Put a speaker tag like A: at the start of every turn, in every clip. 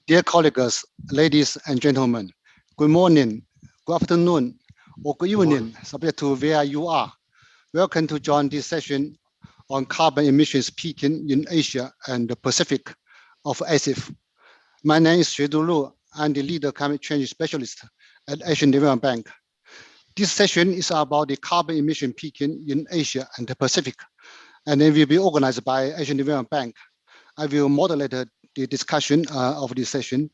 A: Dear colleagues, ladies and gentlemen, good morning, good afternoon, or good evening, subject to where you are. Welcome to join this session on carbon emissions peaking in Asia and the Pacific of ASIF. My name is Xuedu Lu. I'm the lead climate change specialist at Asian Development Bank. This session is about the carbon emission peaking in Asia and the Pacific, and it will be organized by Asian Development Bank. I will moderate the discussion of this session.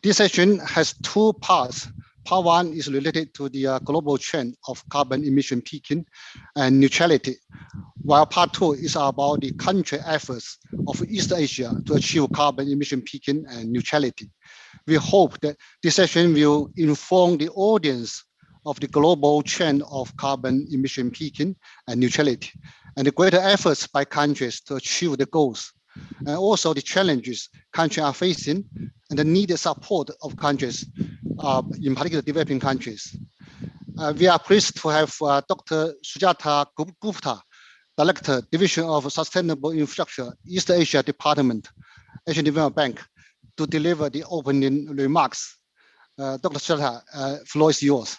A: This session has two parts. Part one is related to the global trend of carbon emission peaking and neutrality, while part two is about the country efforts of East Asia to achieve carbon emission peaking and neutrality. We hope that this session will inform the audience of the global trend of carbon emission peaking and neutrality, and the greater efforts by countries to achieve the goals, and also the challenges countries are facing and the needed support of countries, in particular developing countries. We are pleased to have Dr. Sujata Gupta, Director, Division of Sustainable Infrastructure, East Asia Department, Asian Development Bank, to deliver the opening remarks. Dr. Sujata, floor is yours.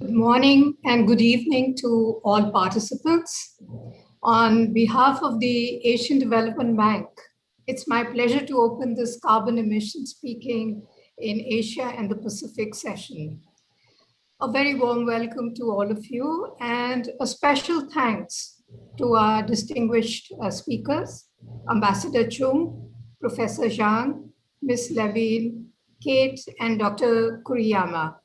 B: Good morning and good evening to all participants. On behalf of the Asian Development Bank, it's my pleasure to open this carbon emissions peaking in Asia and the Pacific session. A very warm welcome to all of you and a special thanks to our distinguished speakers, Ambassador Chung, Professor Zhang, Ms. Levine, Kate, and Dr. Kuriyama.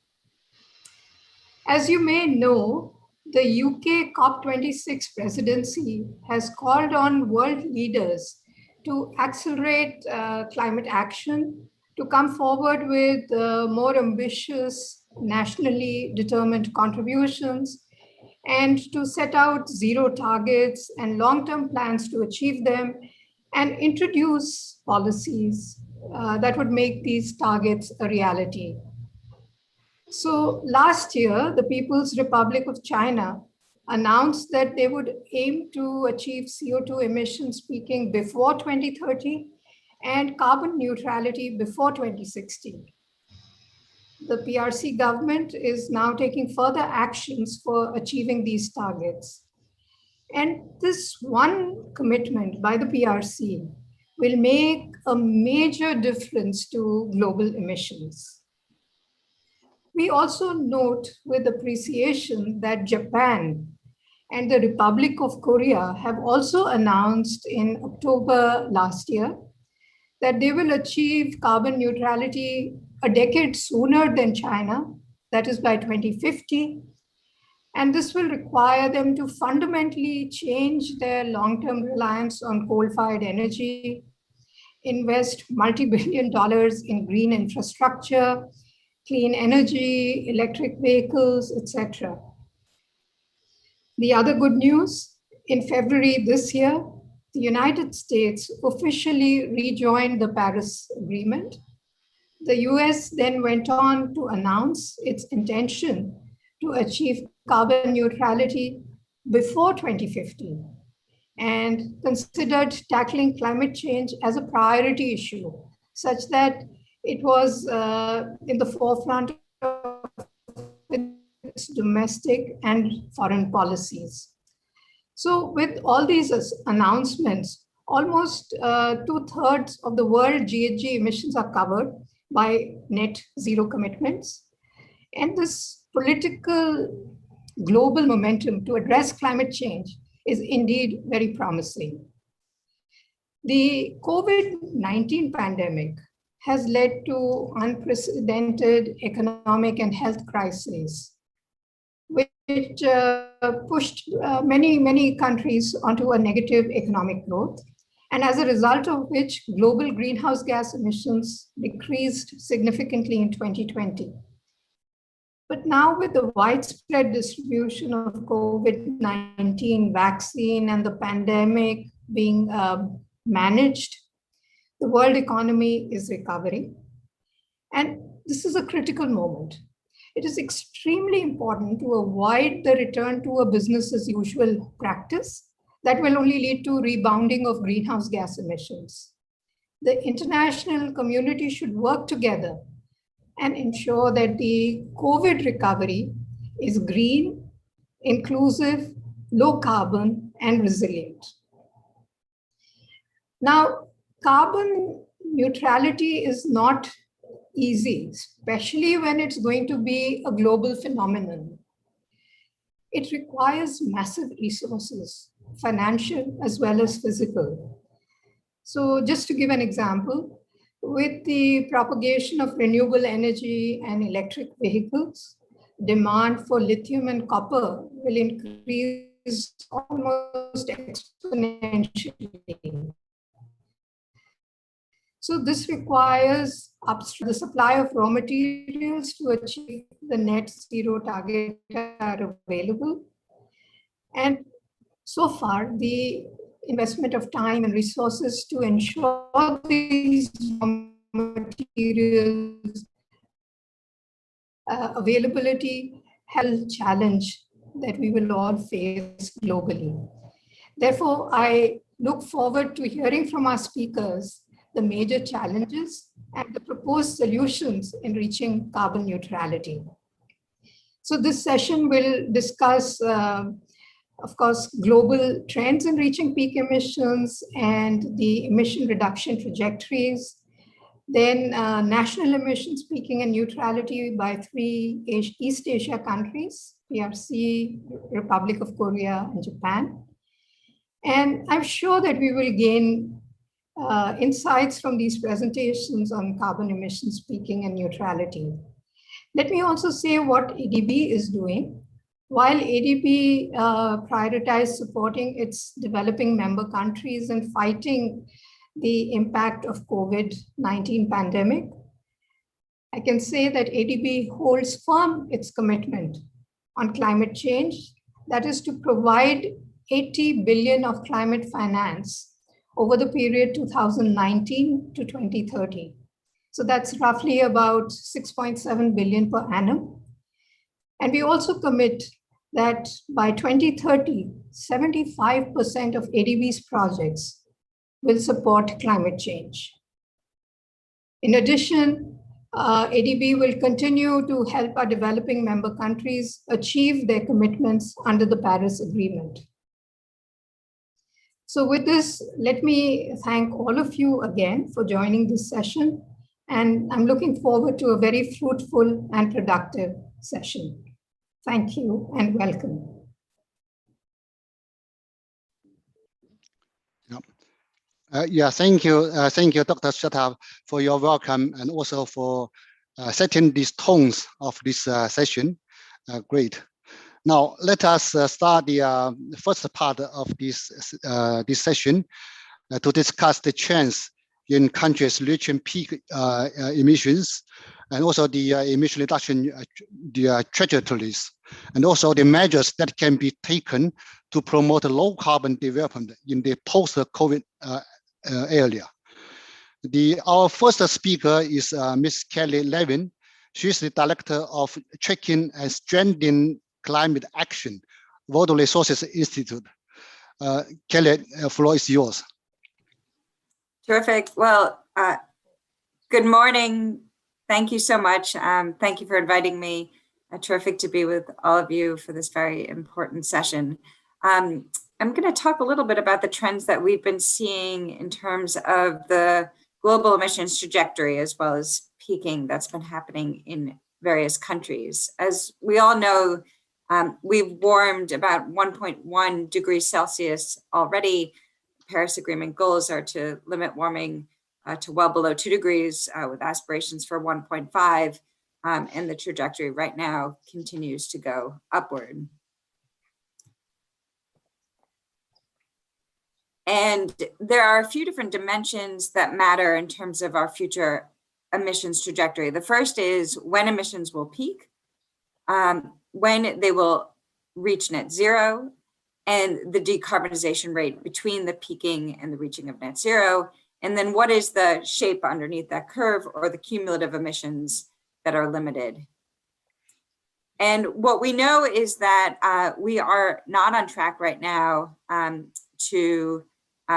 B: As you may know, the UK COP26 presidency has called on world leaders to accelerate climate action, to come forward with more ambitious, nationally determined contributions, and to set out zero targets and long-term plans to achieve them, and introduce policies that would make these targets a reality. So last year, the People's Republic of China announced that they would aim to achieve CO2 emissions peaking before 2030 and carbon neutrality before 2060. The PRC government is now taking further actions for achieving these targets. And this one commitment by the PRC will make a major difference to global emissions. We also note with appreciation that Japan and the Republic of Korea have also announced in October last year that they will achieve carbon neutrality a decade sooner than China, that is by 2050. And this will require them to fundamentally change their long-term reliance on coal-fired energy, invest multi-billion dollars in green infrastructure, clean energy, electric vehicles, etc. The other good news, in February this year, the United States officially rejoined the Paris Agreement. The US then went on to announce its intention to achieve carbon neutrality before 2050 and considered tackling climate change as a priority issue, such that it was in the forefront of its domestic and foreign policies. So with all these announcements, almost 2/3 of the world GHG emissions are covered by net zero commitments. And this political global momentum to address climate change is indeed very promising. The COVID-19 pandemic has led to unprecedented economic and health crises, which pushed many countries onto a negative economic growth, and as a result of which global greenhouse gas emissions decreased significantly in 2020. But now with the widespread distribution of COVID-19 vaccine and the pandemic being managed, the world economy is recovering. And this is a critical moment. It is extremely important to avoid the return to a business as usual practice that will only lead to rebounding of greenhouse gas emissions. The international community should work together and ensure that the COVID recovery is green, inclusive, low carbon, and resilient. Now, carbon neutrality is not easy, especially when it's going to be a global phenomenon. It requires massive resources, financial as well as physical. So just to give an example, with the propagation of renewable energy and electric vehicles, demand for lithium and copper will increase almost exponentially. So this requires the supply of raw materials to achieve the net zero target are available. And so far, the investment of time and resources to ensure these raw materials availability has a challenge that we will all face globally. Therefore, I look forward to hearing from our speakers the major challenges and the proposed solutions in reaching carbon neutrality. So this session will discuss, of course, global trends in reaching peak emissions and the emission reduction trajectories, then national emissions peaking and neutrality by 3 East Asia countries, PRC, Republic of Korea, and Japan. And I'm sure that we will gain insights from these presentations on carbon emissions peaking and neutrality. Let me also say what ADB is doing. While ADB prioritized supporting its developing member countries and fighting the impact of COVID-19 pandemic, I can say that ADB holds firm its commitment on climate change, that is to provide 80 billion of climate finance over the period 2019 to 2030. So that's roughly about 6.7 billion per annum. And we also commit that by 2030, 75% of ADB's projects will support climate change. In addition, ADB will continue to help our developing member countries achieve their commitments under the Paris Agreement. So with this, let me thank all of you again for joining this session. And I'm looking forward to a very fruitful and productive session. Thank you and welcome.
A: Thank you, Dr. Shraddha, for your welcome and also for setting these tones of this session. Great. Now, let us start the first part of this session to discuss the trends in countries reaching peak emissions and also the emission reduction trajectories, and also the measures that can be taken to promote low carbon development in the post-COVID area. Our first speaker is Ms. Kelly Levin. She's the Director of Tracking and Strengthening Climate Action, World Resources Institute. Kelly, the floor is yours.
C: Terrific. Well, good morning. Thank you so much. Thank you for inviting me. Terrific to be with all of you for this very important session. I'm going to talk a little bit about the trends that we've been seeing in terms of the global emissions trajectory as well as peaking that's been happening in various countries. As we all know, we've warmed about 1.1 degrees Celsius already. Paris Agreement goals are to limit warming to well below 2 degrees with aspirations for 1.5. And the trajectory right now continues to go upward. And there are a few different dimensions that matter in terms of our future emissions trajectory. The first is when emissions will peak, when they will reach net zero, and the decarbonization rate between the peaking and the reaching of net zero, and then what is the shape underneath that curve or the cumulative emissions that are limited. And what we know is that we are not on track right now to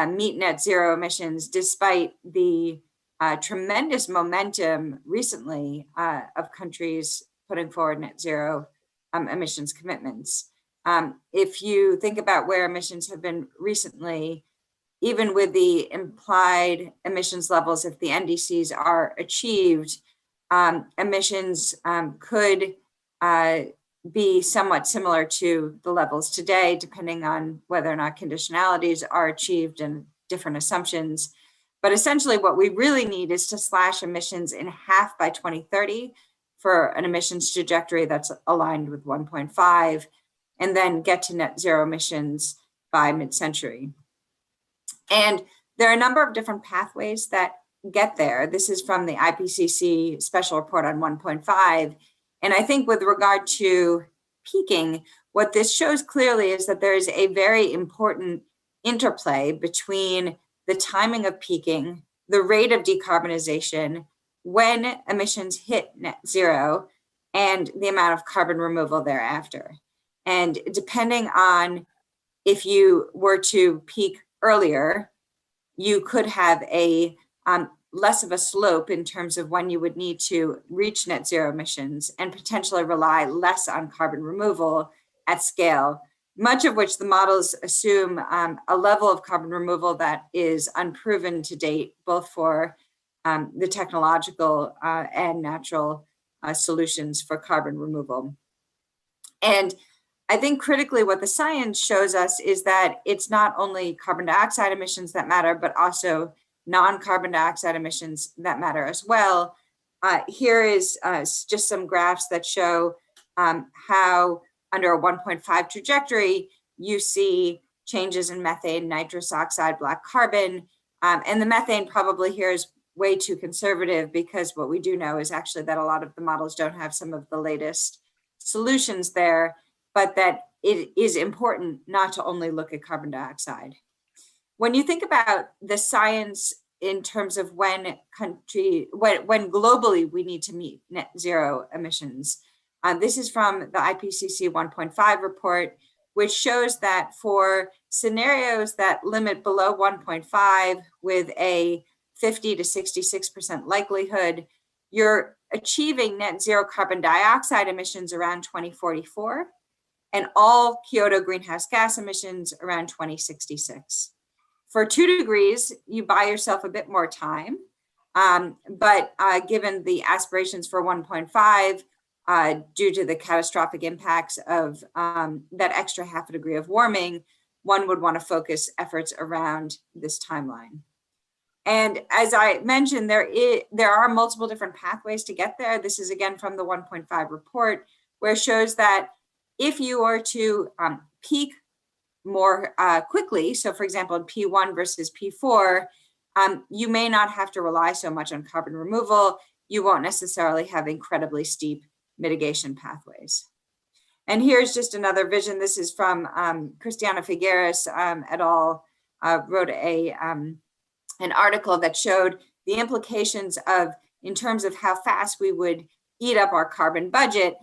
C: meet net zero emissions, despite the tremendous momentum recently of countries putting forward net zero emissions commitments. If you think about where emissions have been recently, even with the implied emissions levels, if the NDCs are achieved, emissions could be somewhat similar to the levels today, depending on whether or not conditionalities are achieved and different assumptions. But essentially what we really need is to slash emissions in half by 2030 for an emissions trajectory that's aligned with 1.5, and then get to net zero emissions by mid-century. And there are a number of different pathways that get there. This is from the IPCC special report on 1.5. And I think with regard to peaking, what this shows clearly is that there is a very important interplay between the timing of peaking, the rate of decarbonization, when emissions hit net zero, and the amount of carbon removal thereafter. And depending on if you were to peak earlier, you could have a less of a slope in terms of when you would need to reach net zero emissions and potentially rely less on carbon removal at scale, much of which the models assume a level of carbon removal that is unproven to date, both for the technological and natural solutions for carbon removal. And I think critically what the science shows us is that it's not only carbon dioxide emissions that matter, but also non-carbon dioxide emissions that matter as well. Here is just some graphs that show how under a 1.5 trajectory, you see changes in methane, nitrous oxide, black carbon. And the methane probably here is way too conservative, because what we do know is actually that a lot of the models don't have some of the latest solutions there, but that it is important not to only look at carbon dioxide. When you think about the science in terms of when globally we need to meet net zero emissions, this is from the IPCC 1.5 report, which shows that for scenarios that limit below 1.5 with a 50 to 66% likelihood, you're achieving net zero carbon dioxide emissions around 2044 and all Kyoto greenhouse gas emissions around 2066. For 2 degrees, you buy yourself a bit more time, but given the aspirations for 1.5, due to the catastrophic impacts of that extra half a degree of warming, one would want to focus efforts around this timeline. And as I mentioned, there are multiple different pathways to get there. This is again from the 1.5 report, where it shows that if you were to peak more quickly, so for example, in P1 versus P4, you may not have to rely so much on carbon removal. You won't necessarily have incredibly steep mitigation pathways. And here's just another vision. This is from Cristiana Figueres et al. Wrote an article that showed the implications of, in terms of how fast we would eat up our carbon budget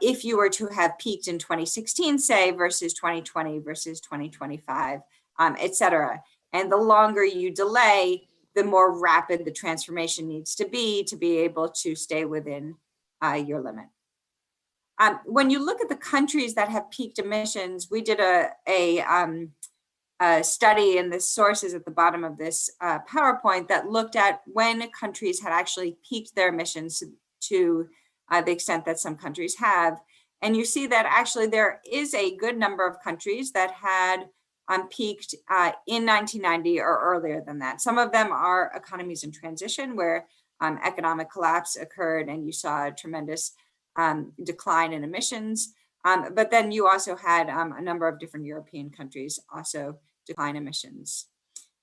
C: if you were to have peaked in 2016, say, versus 2020 versus 2025, et cetera. And the longer you delay, the more rapid the transformation needs to be able to stay within your limit. When you look at the countries that have peaked emissions, we did a study, and the source is at the bottom of this PowerPoint, that looked at when countries had actually peaked their emissions to the extent that some countries have. And you see that actually there is a good number of countries that had peaked in 1990 or earlier than that. Some of them are economies in transition, where economic collapse occurred and you saw a tremendous decline in emissions. But then you also had a number of different European countries also decline emissions.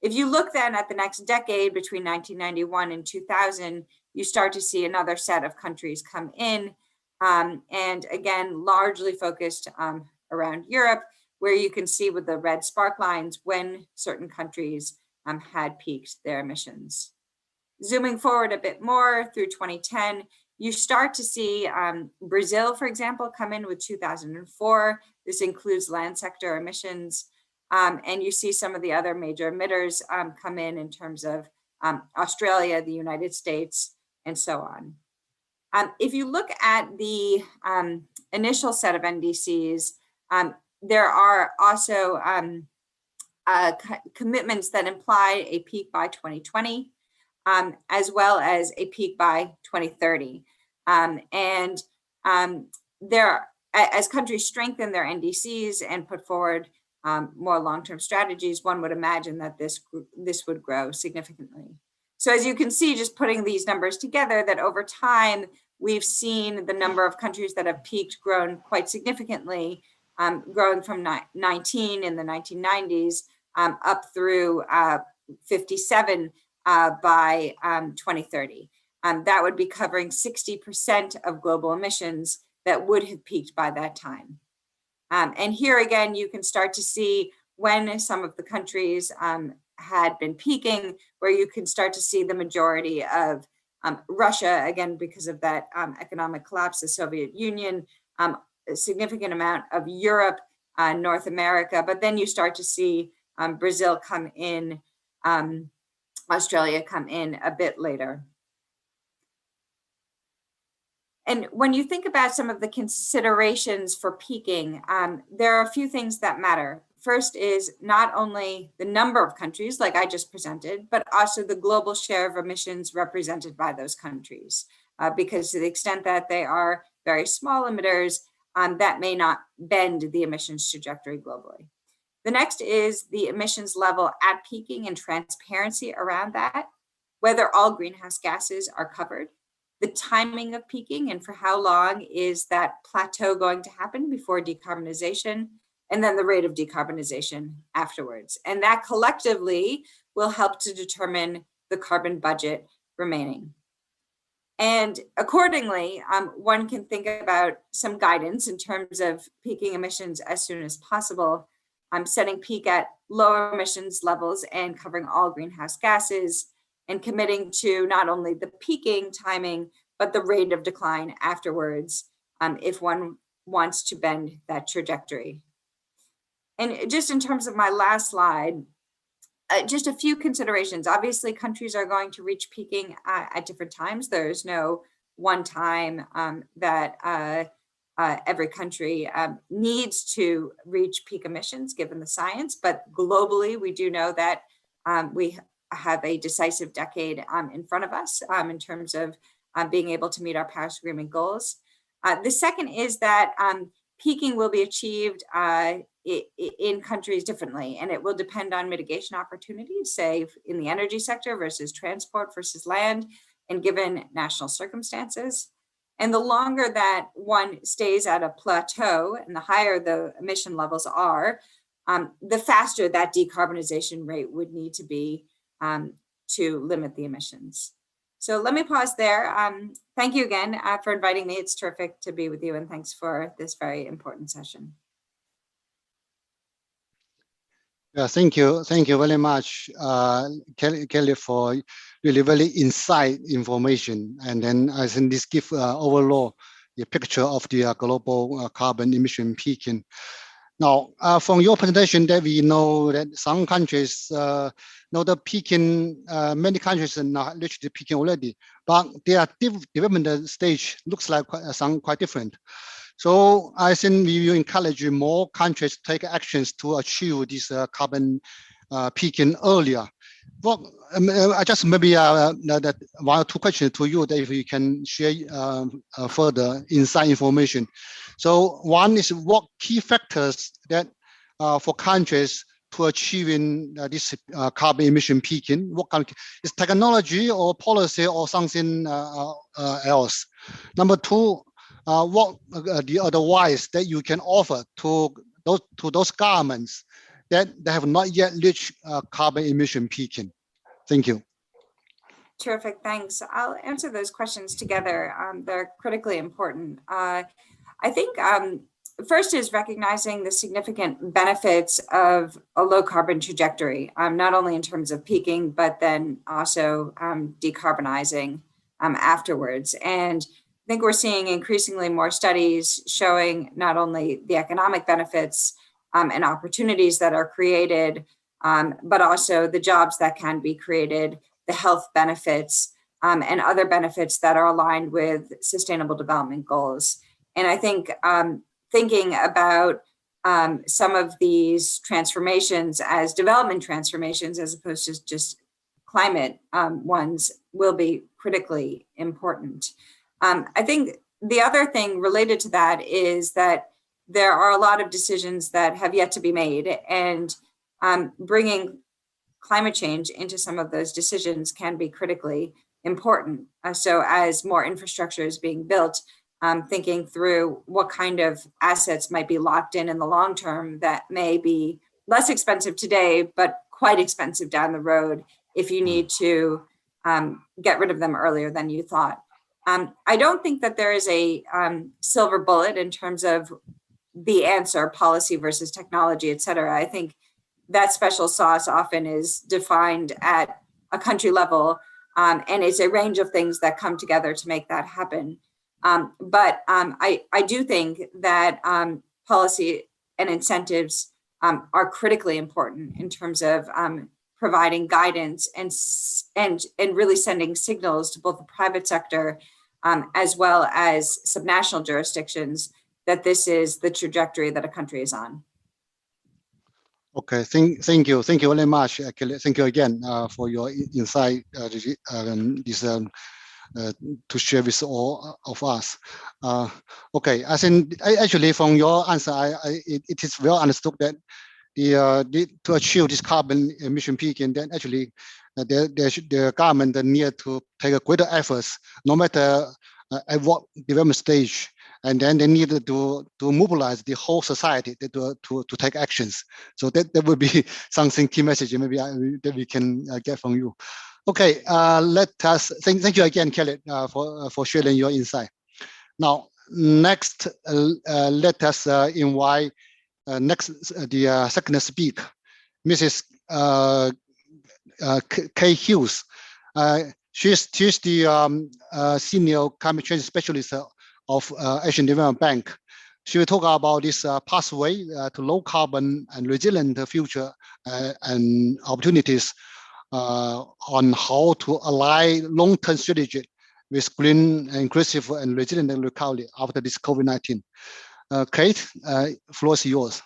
C: If you look then at the next decade, between 1991 and 2000, you start to see another set of countries come in, and again, largely focused around Europe, where you can see with the red spark lines when certain countries had peaked their emissions. Zooming forward a bit more through 2010, you start to see Brazil, for example, come in with 2004. This includes land sector emissions. And you see some of the other major emitters come in terms of Australia, the United States, and so on. If you look at the initial set of NDCs, there are also commitments that imply a peak by 2020, as well as a peak by 2030. As countries strengthen their NDCs and put forward more long-term strategies, one would imagine that this would grow significantly. So as you can see, just putting these numbers together, that over time, we've seen the number of countries that have peaked grown quite significantly, growing from 19 in the 1990s up through 57 by 2030. That would be covering 60% of global emissions that would have peaked by that time. And here again, you can start to see when some of the countries had been peaking, where you can start to see the majority of Russia, again, because of that economic collapse, the Soviet Union, a significant amount of Europe, North America, but then you start to see Brazil come in, Australia come in a bit later. And when you think about some of the considerations for peaking, there are a few things that matter. First is not only the number of countries, like I just presented, but also the global share of emissions represented by those countries, because to the extent that they are very small emitters, that may not bend the emissions trajectory globally. The next is the emissions level at peaking and transparency around that, whether all greenhouse gases are covered, the timing of peaking and for how long is that plateau going to happen before decarbonization, and then the rate of decarbonization afterwards. And that collectively will help to determine the carbon budget remaining. And accordingly, one can think about some guidance in terms of peaking emissions as soon as possible. Setting peak at lower emissions levels and covering all greenhouse gases, and committing to not only the peaking timing, but the rate of decline afterwards, if one wants to bend that trajectory. And just in terms of my last slide, just a few considerations. Obviously, countries are going to reach peaking at different times. There's no one time that every country needs to reach peak emissions given the science, but globally, we do know that we have a decisive decade in front of us in terms of being able to meet our Paris Agreement goals. The second is that peaking will be achieved in countries differently, and it will depend on mitigation opportunities, say in the energy sector versus transport versus land, and given national circumstances. And the longer that one stays at a plateau and the higher the emission levels are, the faster that decarbonization rate would need to be to limit the emissions. So let me pause there. Thank you again for inviting me. It's terrific to be with you, and thanks for this very important session.
A: Yeah, thank you very much, Kelly, for really very insight information. And then I think this gives overall a picture of the global carbon emission peaking. Now, from your presentation, that we know that some countries know the peaking. Many countries have not reached the peaking already, but their development stage looks like quite different. So I think we will encourage more countries to take actions to achieve this carbon peaking earlier. Well, I just maybe that one or two questions to you that if you can share further inside information. So one is what key factors that for countries to achieving this carbon emission peaking? What kind of, is technology or policy or something else? Number two, what the advice that you can offer to those governments that they have not yet reached carbon emission peaking? Thank you.
C: Terrific, thanks. I'll answer those questions together. They're critically important. I think first is recognizing the significant benefits of a low carbon trajectory, not only in terms of peaking, but then also decarbonizing afterwards. And I think we're seeing increasingly more studies showing not only the economic benefits, and opportunities that are created, but also the jobs that can be created, the health benefits, and other benefits that are aligned with sustainable development goals. And I think thinking about some of these transformations as development transformations as opposed to just climate ones will be critically important. I think the other thing related to that is that there are a lot of decisions that have yet to be made, and bringing climate change into some of those decisions can be critically important. So as more infrastructure is being built, thinking through what kind of assets might be locked in the long term that may be less expensive today, but quite expensive down the road if you need to get rid of them earlier than you thought. I don't think that there is a silver bullet in terms of the answer, policy versus technology, et cetera. I think that special sauce often is defined at a country level, and it's a range of things that come together to make that happen. But I do think that policy and incentives are critically important in terms of providing guidance and really sending signals to both the private sector as well as subnational jurisdictions that this is the trajectory that a country is on.
A: Okay, thank you very much. Actually, thank you again for your insight. To share with all of us. Okay, I think actually from your answer, it is well understood that to achieve this carbon emission peaking, then actually the government need to take a greater efforts, no matter at what development stage, and then they need to mobilize the whole society to take actions. So that would be something key message maybe that we can get from you. Okay, let us thank you again, Kelly, for sharing your insight. Now, next, let us invite the second speaker, Mrs. Kay Hughes. She's the senior climate change specialist of Asian Development Bank. She will talk about this pathway to low carbon and resilient future and opportunities on how to align long-term strategy with green, inclusive, and resilient recovery after this COVID-19. Kate, floor is yours.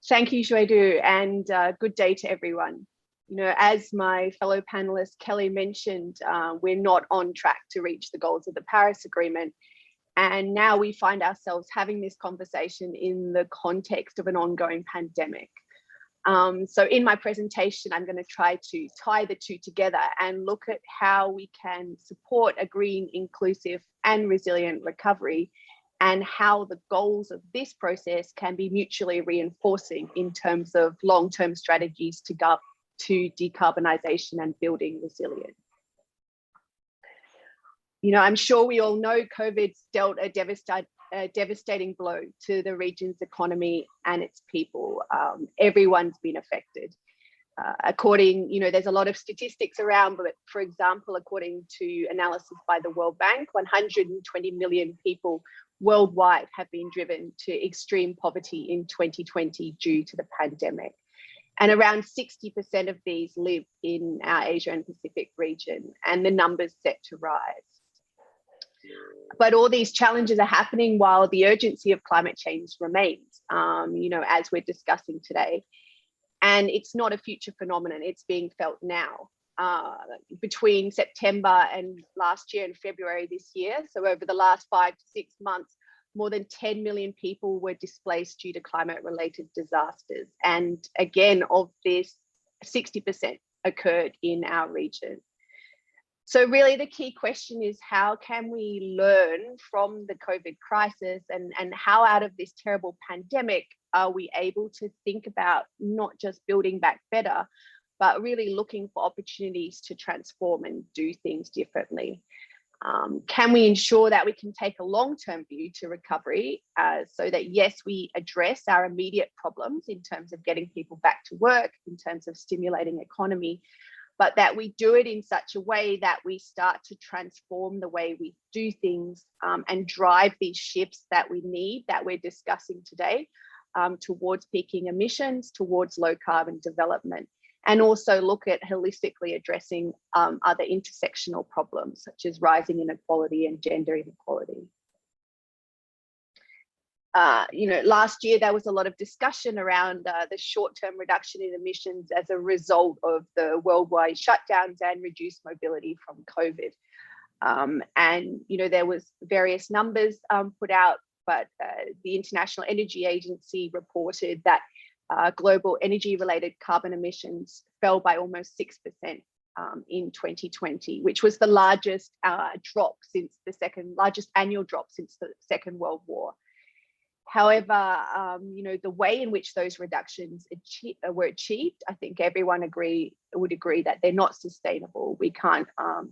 D: Thank you, Joydu, and good day to everyone. You know, as my fellow panelist Kelly mentioned, we're not on track to reach the goals of the Paris Agreement. And now we find ourselves having this conversation in the context of an ongoing pandemic. So in my presentation, I'm going to try to tie the two together and look at how we can support a green, inclusive, and resilient recovery, and how the goals of this process can be mutually reinforcing in terms of long-term strategies to decarbonisation and building resilience. You know, I'm sure we all know COVID's dealt a devastating blow to the region's economy and its people. Everyone's been affected. There's a lot of statistics around, but for example, according to analysis by the World Bank, 120 million people worldwide have been driven to extreme poverty in 2020 due to the pandemic. And around 60% of these live in our Asia and Pacific region, and the numbers set to rise. But all these challenges are happening while the urgency of climate change remains, as we're discussing today. And it's not a future phenomenon, it's being felt now. Between September and last year and February this year, so over the last 5 to 6 months, more than 10 million people were displaced due to climate-related disasters. And again, of this, 60% occurred in our region. So really the key question is, how can we learn from the COVID crisis, and how out of this terrible pandemic are we able to think about not just building back better, but really looking for opportunities to transform and do things differently. Can we ensure that we can take a long-term view to recovery so that, yes, we address our immediate problems in terms of getting people back to work, in terms of stimulating economy, but that we do it in such a way that we start to transform the way we do things and drive these shifts that we need, that we're discussing today, towards peaking emissions, towards low carbon development, and also look at holistically addressing other intersectional problems such as rising inequality and gender inequality. Last year there was a lot of discussion around the short-term reduction in emissions as a result of the worldwide shutdowns and reduced mobility from COVID. And there was various numbers put out, but the International Energy Agency reported that global energy-related carbon emissions fell by almost 6% in 2020, which was the largest drop since largest annual drop since the Second World War. However, the way in which those reductions were achieved, I think everyone would agree that they're not sustainable. We can't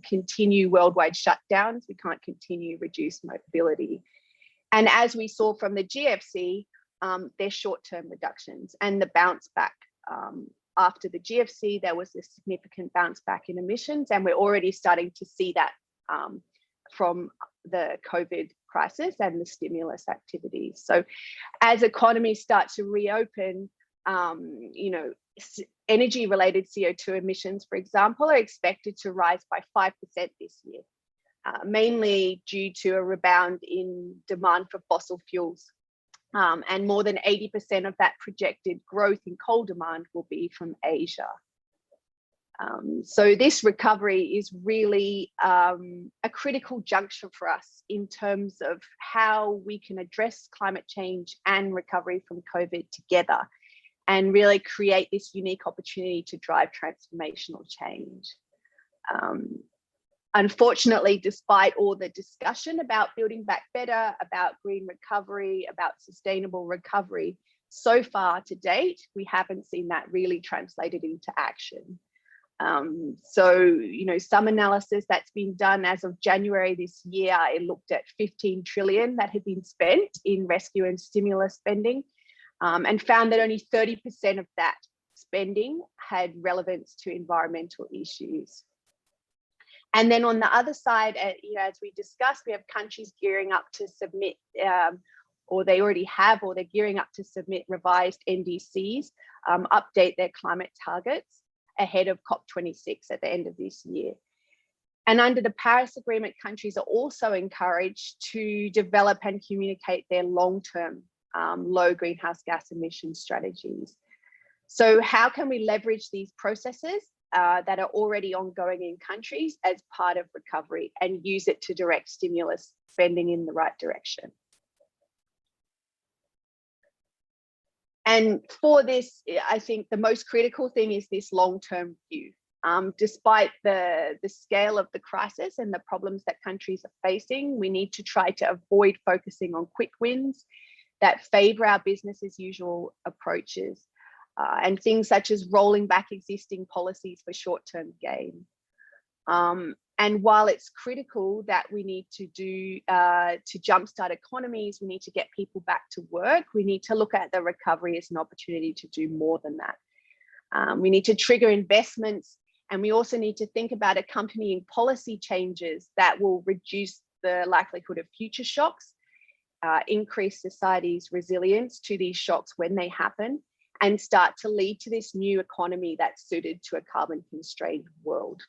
D: continue worldwide shutdowns. We can't continue reduced mobility. And as we saw from the GFC, they're short-term reductions, and the bounce back after the GFC, there was a significant bounce back in emissions, and we're already starting to see that from the COVID crisis and the stimulus activities. So as economies start to reopen, energy-related CO2 emissions, for example, are expected to rise by 5% this year, mainly due to a rebound in demand for fossil fuels. And more than 80% of that projected growth in coal demand will be from Asia. So this recovery is really a critical juncture for us in terms of how we can address climate change and recovery from COVID together, and really create this unique opportunity to drive transformational change. Unfortunately, despite all the discussion about building back better, about green recovery, about sustainable recovery, so far to date, we haven't seen that really translated into action. Some analysis that's been done as of January this year, it looked at 15 trillion that had been spent in rescue and stimulus spending, and found that only 30% of that spending had relevance to environmental issues. And then on the other side, as we discussed, we have countries gearing up to submit, or they already have, or they're gearing up to submit revised NDCs, update their climate targets ahead of COP26 at the end of this year. And under the Paris Agreement, countries are also encouraged to develop and communicate their long-term low greenhouse gas emission strategies. So how can we leverage these processes that are already ongoing in countries as part of recovery and use it to direct stimulus spending in the right direction? And for this, I think the most critical thing is this long-term view. Despite the scale of the crisis and the problems that countries are facing, we need to try to avoid focusing on quick wins that favor our business as usual approaches, and things such as rolling back existing policies for short-term gain. And while it's critical that we need to do to jumpstart economies, we need to get people back to work, we need to look at the recovery as an opportunity to do more than that. We need to trigger investments, and we also need to think about accompanying policy changes that will reduce the likelihood of future shocks, increase society's resilience to these shocks when they happen, and start to lead to this new economy that's suited to a carbon-constrained world.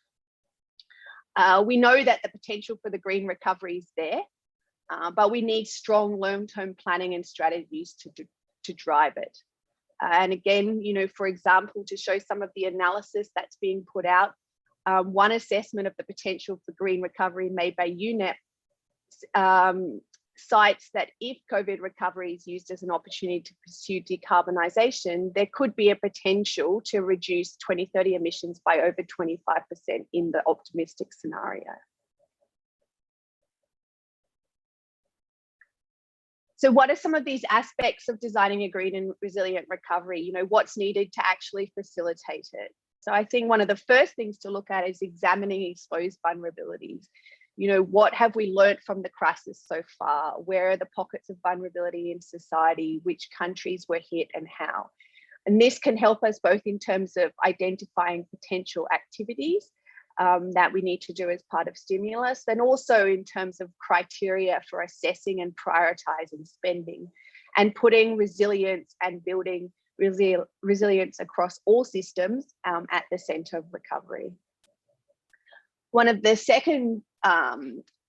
D: We know that the potential for the green recovery is there, but we need strong long-term planning and strategies to drive it. And again, for example, to show some of the analysis that's being put out, one assessment of the potential for green recovery made by UNEP cites that if COVID recovery is used as an opportunity to pursue decarbonisation, there could be a potential to reduce 2030 emissions by over 25% in the optimistic scenario. So what are some of these aspects of designing a green and resilient recovery? What's needed to actually facilitate it? So I think one of the first things to look at is examining exposed vulnerabilities. You know, what have we learned from the crisis so far? Where are the pockets of vulnerability in society? Which countries were hit and how? And this can help us both in terms of identifying potential activities that we need to do as part of stimulus, and also in terms of criteria for assessing and prioritizing spending, and putting resilience and building resilience across all systems at the center of recovery. One of the second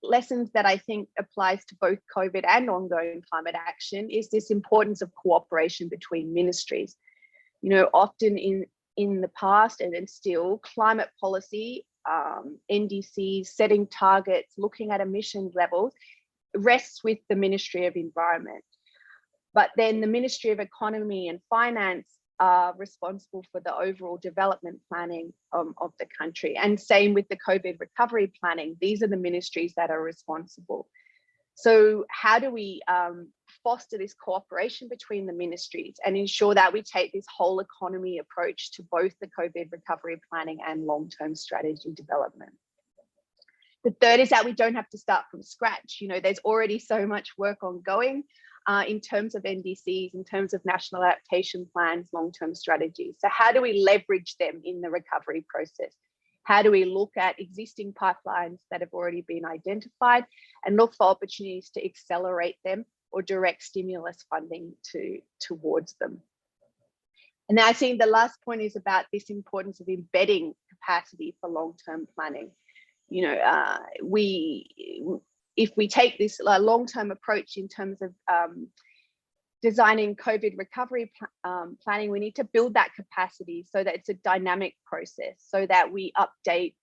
D: lessons that I think applies to both COVID and ongoing climate action is this importance of cooperation between ministries. You know, often in the past and still, climate policy, NDCs, setting targets, looking at emission levels rests with the Ministry of Environment. But then the Ministry of Economy and Finance are responsible for the overall development planning of the country. And same with the COVID recovery planning. These are the ministries that are responsible. So how do we foster this cooperation between the ministries and ensure that we take this whole economy approach to both the COVID recovery planning and long-term strategy development? The third is that we don't have to start from scratch. You know, there's already so much work ongoing in terms of NDCs, in terms of national adaptation plans, long-term strategies. So how do we leverage them in the recovery process? How do we look at existing pipelines that have already been identified and look for opportunities to accelerate them or direct stimulus funding towards them? And then I think the last point is about this importance of embedding capacity for long-term planning. You know, if we take this long-term approach in terms of designing COVID recovery planning, we need to build that capacity so that it's a dynamic process, so that we update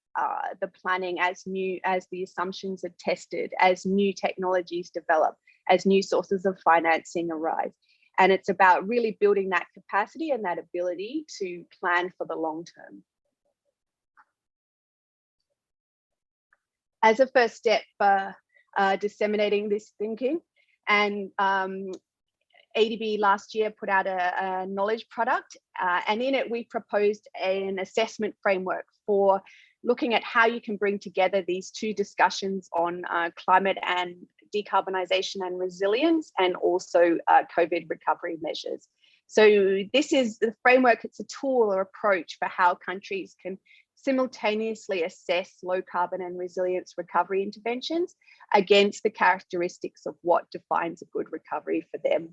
D: the planning as the assumptions are tested, as new technologies develop, as new sources of financing arise. And it's about really building that capacity and that ability to plan for the long term. As a first step, disseminating this thinking, and ADB last year put out a knowledge product, and in it we proposed an assessment framework for looking at how you can bring together these two discussions on climate and decarbonisation and resilience, and also COVID recovery measures. So this is the framework. It's a tool or approach for how countries can simultaneously assess low carbon and resilience recovery interventions against the characteristics of what defines a good recovery for them.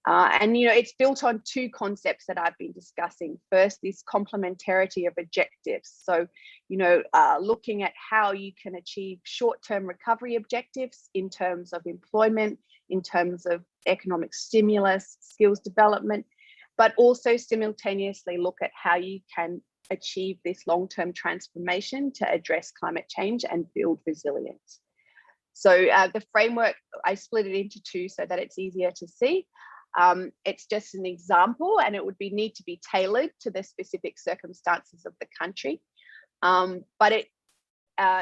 D: And, you know, it's built on two concepts that I've been discussing. First, this complementarity of objectives. So, you know, looking at how you can achieve short-term recovery objectives in terms of employment, in terms of economic stimulus, skills development, but also simultaneously look at how you can achieve this long-term transformation to address climate change and build resilience. So the framework, I split it into two so that it's easier to see. It's just an example, and it would need to be tailored to the specific circumstances of the country. But it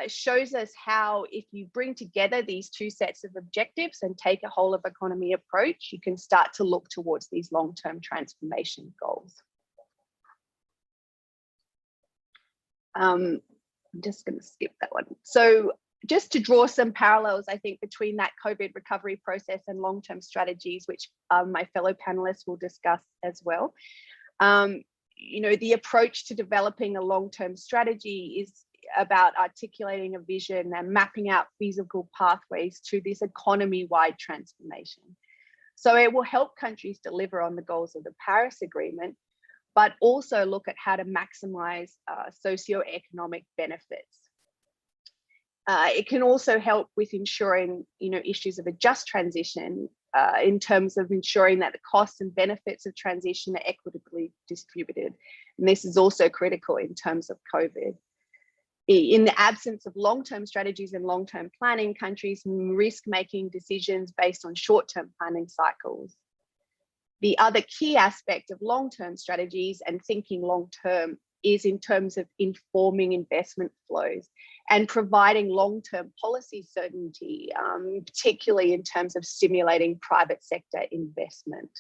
D: shows us how, if you bring together these two sets of objectives and take a whole of economy approach, you can start to look towards these long-term transformation goals. I'm just going to skip that one. So just to draw some parallels, I think, between that COVID recovery process and long-term strategies, which my fellow panelists will discuss as well. You know, the approach to developing a long-term strategy is about articulating a vision and mapping out feasible pathways to this economy-wide transformation. So it will help countries deliver on the goals of the Paris Agreement, but also look at how to maximize socioeconomic benefits. It can also help with ensuring, you know, issues of a just transition in terms of ensuring that the costs and benefits of transition are equitably distributed. And this is also critical in terms of COVID. In the absence of long-term strategies and long-term planning, countries risk making decisions based on short-term planning cycles. The other key aspect of long-term strategies and thinking long-term is in terms of informing investment flows and providing long-term policy certainty, particularly in terms of stimulating private sector investment.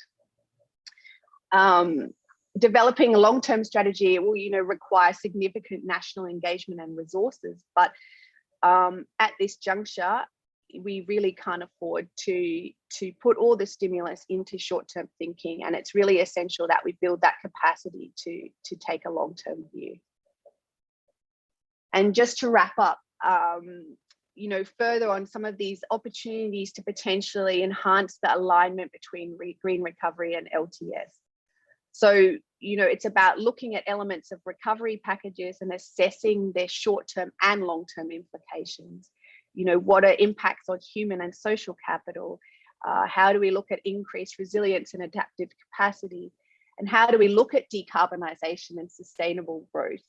D: developing a long-term strategy will, require significant national engagement and resources. But at this juncture, we really can't afford to put all the stimulus into short-term thinking, and it's really essential that we build that capacity to take a long-term view. And just to wrap up, further on some of these opportunities to potentially enhance the alignment between green recovery and LTS. So, it's about looking at elements of recovery packages and assessing their short-term and long-term implications. What are impacts on human and social capital? How do we look at increased resilience and adaptive capacity? And how do we look at decarbonisation and sustainable growth?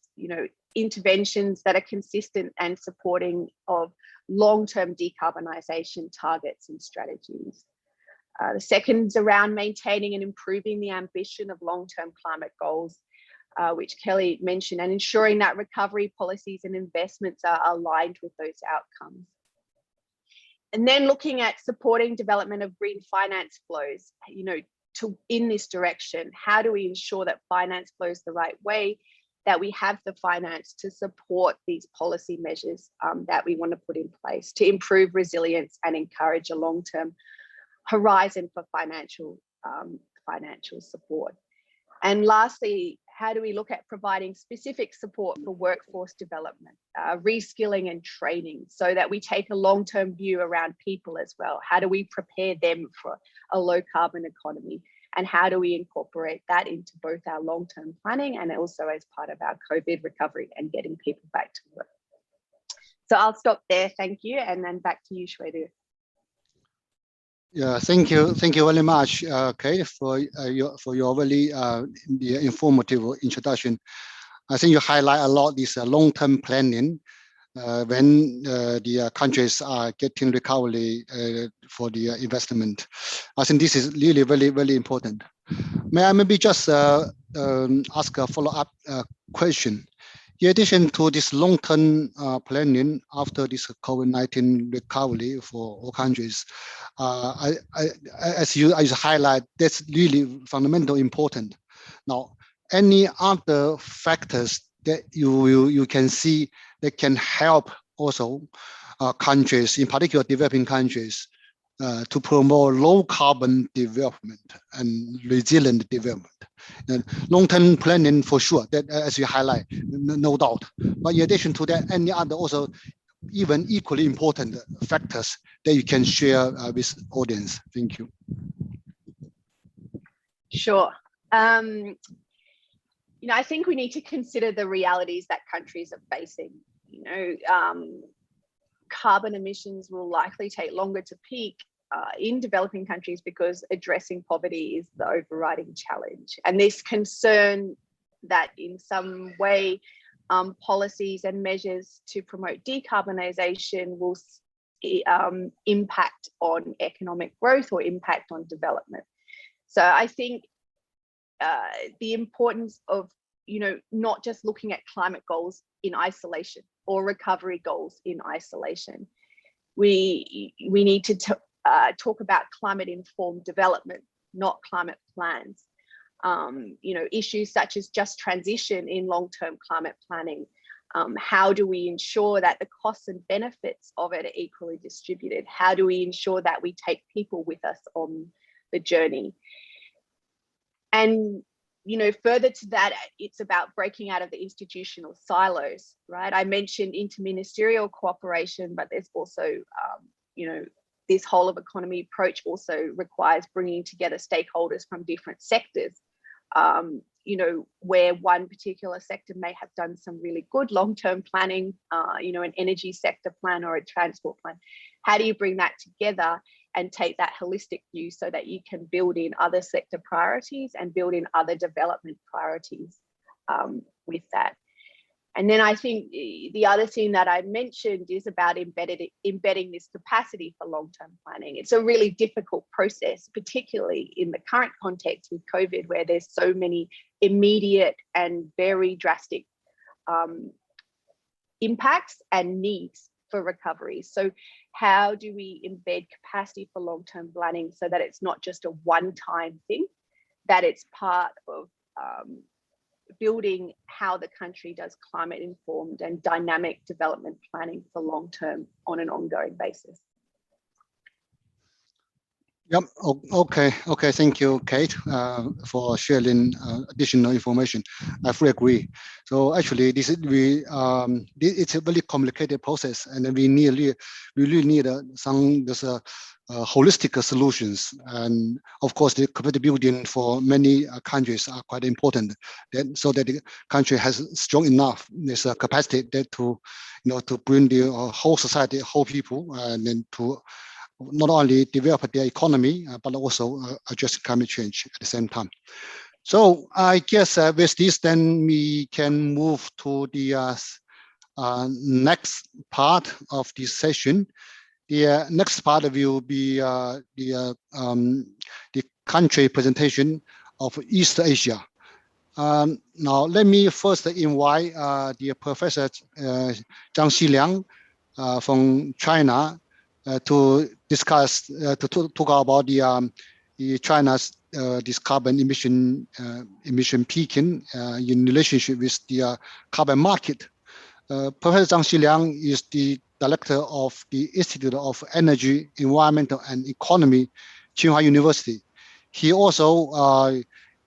D: Interventions that are consistent and supporting of long-term decarbonisation targets and strategies. The second is around maintaining and improving the ambition of long-term climate goals, which Kelly mentioned, and ensuring that recovery policies and investments are aligned with those outcomes. And then looking at supporting development of green finance flows, in this direction. How do we ensure that finance flows the right way, that we have the finance to support these policy measures that we want to put in place to improve resilience and encourage a long-term horizon for financial support. And lastly, how do we look at providing specific support for workforce development, reskilling and training, so that we take a long-term view around people as well? How do we prepare them for a low carbon economy? And how do we incorporate that into both our long-term planning and also as part of our COVID recovery and getting people back to work? So I'll stop there, thank you, and then back to you, Shwedu.
A: Yeah, thank you very much, Kate, for your very informative introduction. I think you highlight a lot this long-term planning when the countries are getting recovery for the investment. I think this is really very, very important. May I maybe just ask a follow-up question? In addition to this long-term planning after this COVID-19 recovery for all countries, as you highlight, that's really fundamental important. Now, any other factors that you can see that can help also countries, in particular developing countries, to promote low carbon development and resilient development? And long-term planning for sure, that as you highlight, no doubt. But in addition to that, any other also even equally important factors that you can share with audience? Thank you.
D: Sure. I think we need to consider the realities that countries are facing. Carbon emissions will likely take longer to peak in developing countries because addressing poverty is the overriding challenge. And this concern that in some way policies and measures to promote decarbonisation will impact on economic growth or impact on development. So I think the importance of not just looking at climate goals in isolation or recovery goals in isolation. We need to talk about climate-informed development, not climate plans. Issues such as just transition in long-term climate planning. How do we ensure that the costs and benefits of it are equally distributed? How do we ensure that we take people with us on the journey? And further to that, it's about breaking out of the institutional silos, right? I mentioned interministerial cooperation, but there's also, this whole of economy approach also requires bringing together stakeholders from different sectors, where one particular sector may have done some really good long-term planning, an energy sector plan or a transport plan. How do you bring that together and take that holistic view so that you can build in other sector priorities and build in other development priorities with that? And then I think the other thing that I mentioned is about embedding this capacity for long-term planning. It's a really difficult process, particularly in the current context with COVID, where there's so many immediate and very drastic impacts and needs for recovery. So how do we embed capacity for long-term planning so that it's not just a one-time thing, that it's part of building how the country does climate informed and dynamic development planning for long term on an ongoing basis.
A: Yep. Okay. Thank you, Kate, for sharing additional information. I fully agree. So actually, it's a very complicated process, and we really need some holistic solutions. And of course, the capacity building for many countries are quite important, so that the country has strong enough capacity to bring the whole society, whole people, and then to not only develop their economy, but also address climate change at the same time. So I guess with this, then we can move to the next part of this session. The next part will be the country presentation of East Asia. Now, let me first invite the Professor Zhang Xiliang from China to discuss, to talk about the China's this carbon emission peaking in relationship with the carbon market. Professor Zhang Xiliang is the director of the Institute of Energy, Environmental and Economy, Tsinghua University. He also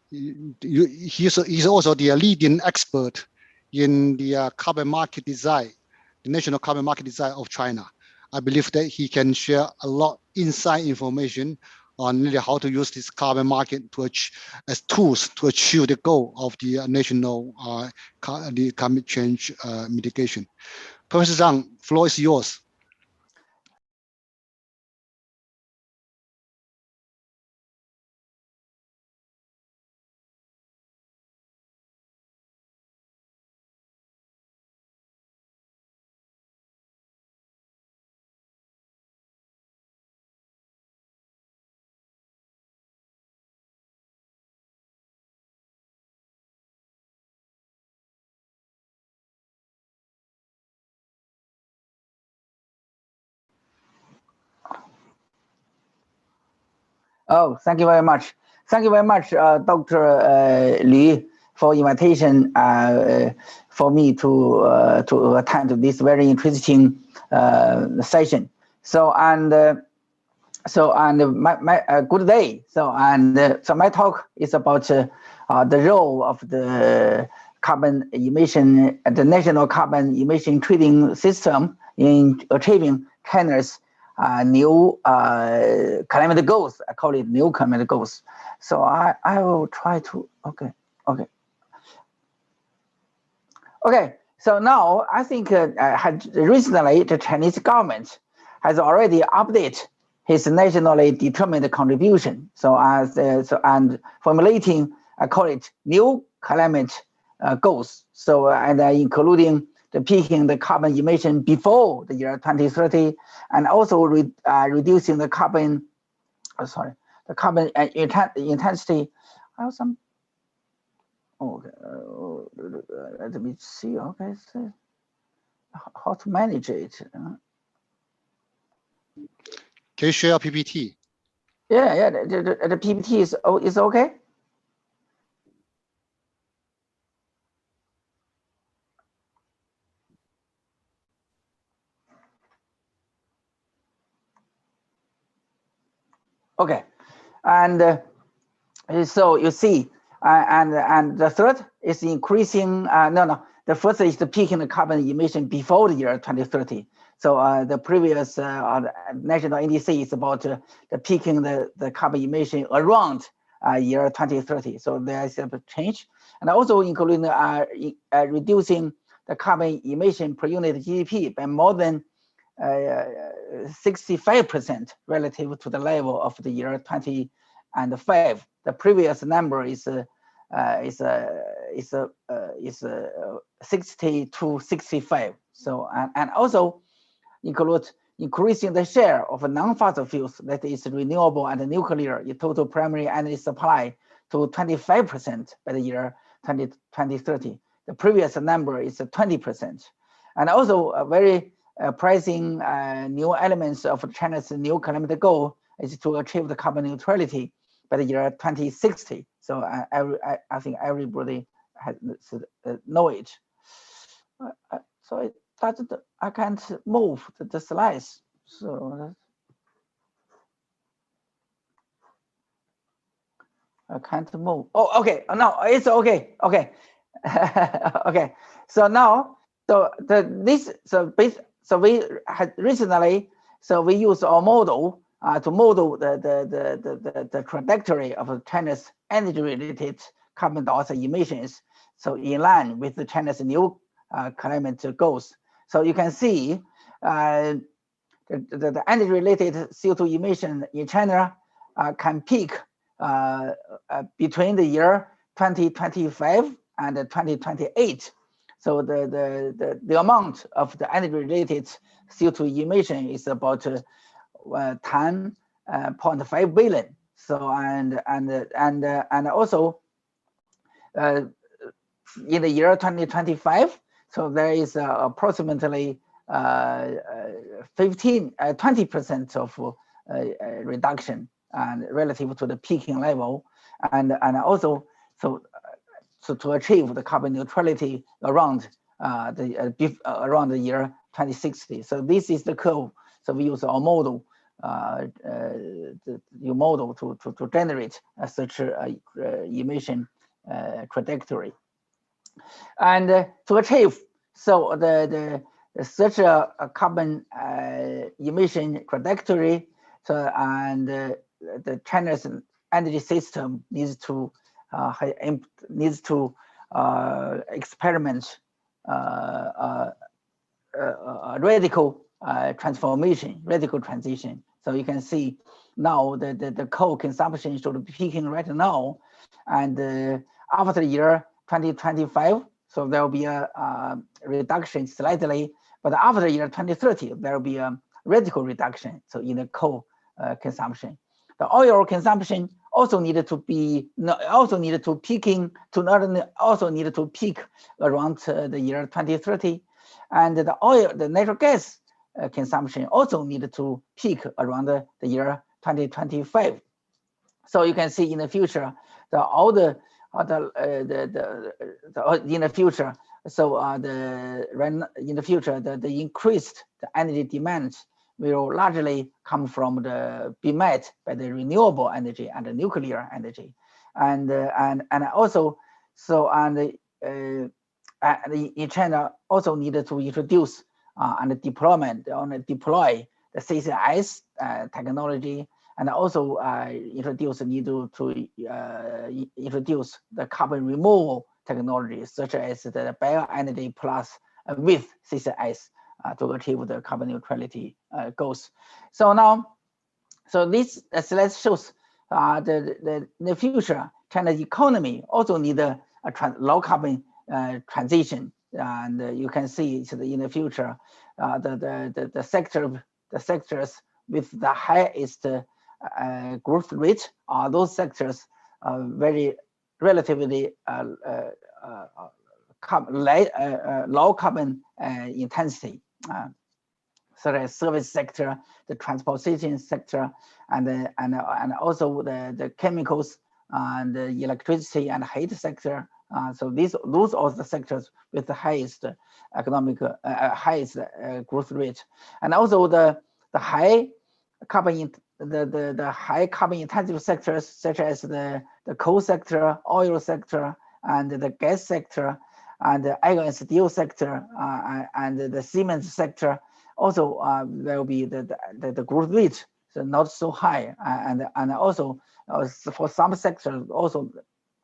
A: he's also the leading expert in the carbon market design, the national carbon market design of China. I believe that he can share a lot inside information on really how to use this carbon market as tools to achieve the goal of the national the climate change mitigation. Professor Zhang, floor is yours.
E: Oh, thank you very much. Thank you very much, Dr. Li, for invitation for me to attend to this very interesting session. So my good day. So my talk is about the role of the carbon emission, the national carbon emission trading system in achieving China's new climate goals. I call it new climate goals. So I will try to, okay. So now I think recently the Chinese government has already updated his nationally determined contribution. So and formulating, I call it new climate goals. So including the peaking the carbon emission before the year 2030, and also reducing the carbon, intensity. I have some. Okay, let me see. Okay, so how to manage it?
A: Can you share PPT?
E: Yeah. The PPT is okay. Okay, and so you see, and the third is increasing. The first is the peaking the carbon emission before the year 2030. So the previous national NDC is about the peaking the carbon emission around year 2030. So there is a change, and also including reducing the carbon emission per unit GDP by more than 65% relative to the level of the year 2005. The previous number is 60 to 65. So and also include increasing the share of non-fossil fuels, that is renewable and nuclear, in total primary energy supply to 25% by the year 2030. The previous number is 20%. And also a very pricing new elements of China's new climate goal is to achieve the carbon neutrality by the year 2060. So I think everybody has know it. So I can't move the slides. So I can't move. Oh, okay. No, it's okay. Okay. Okay. So now, so we had recently, so we use our model to model the trajectory of China's energy-related carbon dioxide emissions. So in line with the China's new climate goals. So you can see the energy-related CO2 emission in China can peak between the year 2025 and 2028. So the amount of the energy-related CO2 emission is about 10.5 billion. So and also in the year 2025, so there is approximately 20% of reduction and relative to the peaking level, and also so to achieve the carbon neutrality around around the year 2060. So this is the curve. So we use our model, the new model to generate such emission trajectory, and to achieve so such a carbon emission trajectory. So and the China's energy system needs to experiment radical transition. So you can see now the coal consumption should be peaking right now, and after the year 2025, so there will be a reduction slightly, but after the year 2030, there will be a radical reduction. So in the coal consumption, the oil consumption also needed to peak around the year 2030, and the natural gas consumption also needed to peak around the year 2025. So you can see in the future the increased energy demand will largely come from be met by the renewable energy and the nuclear energy, and also in China also needed to introduce and deploy the CCS technology, and also need to introduce the carbon removal technology such as the bioenergy plus with CCS to achieve the carbon neutrality goals. So now, so this slide shows in the future China's economy also need a low carbon transition, and you can see in the future the sectors with the highest growth rate are those sectors very relatively low carbon intensity, such as service sector, the transportation sector, and also the chemicals and the electricity and heat sector. So those are the sectors with the highest economic highest growth rate, and also the high carbon intensive sectors such as the coal sector, oil sector, and the gas sector, and the iron and steel sector, and the cement sector. Also, there will be the growth rate, so not so high, and also for some sectors also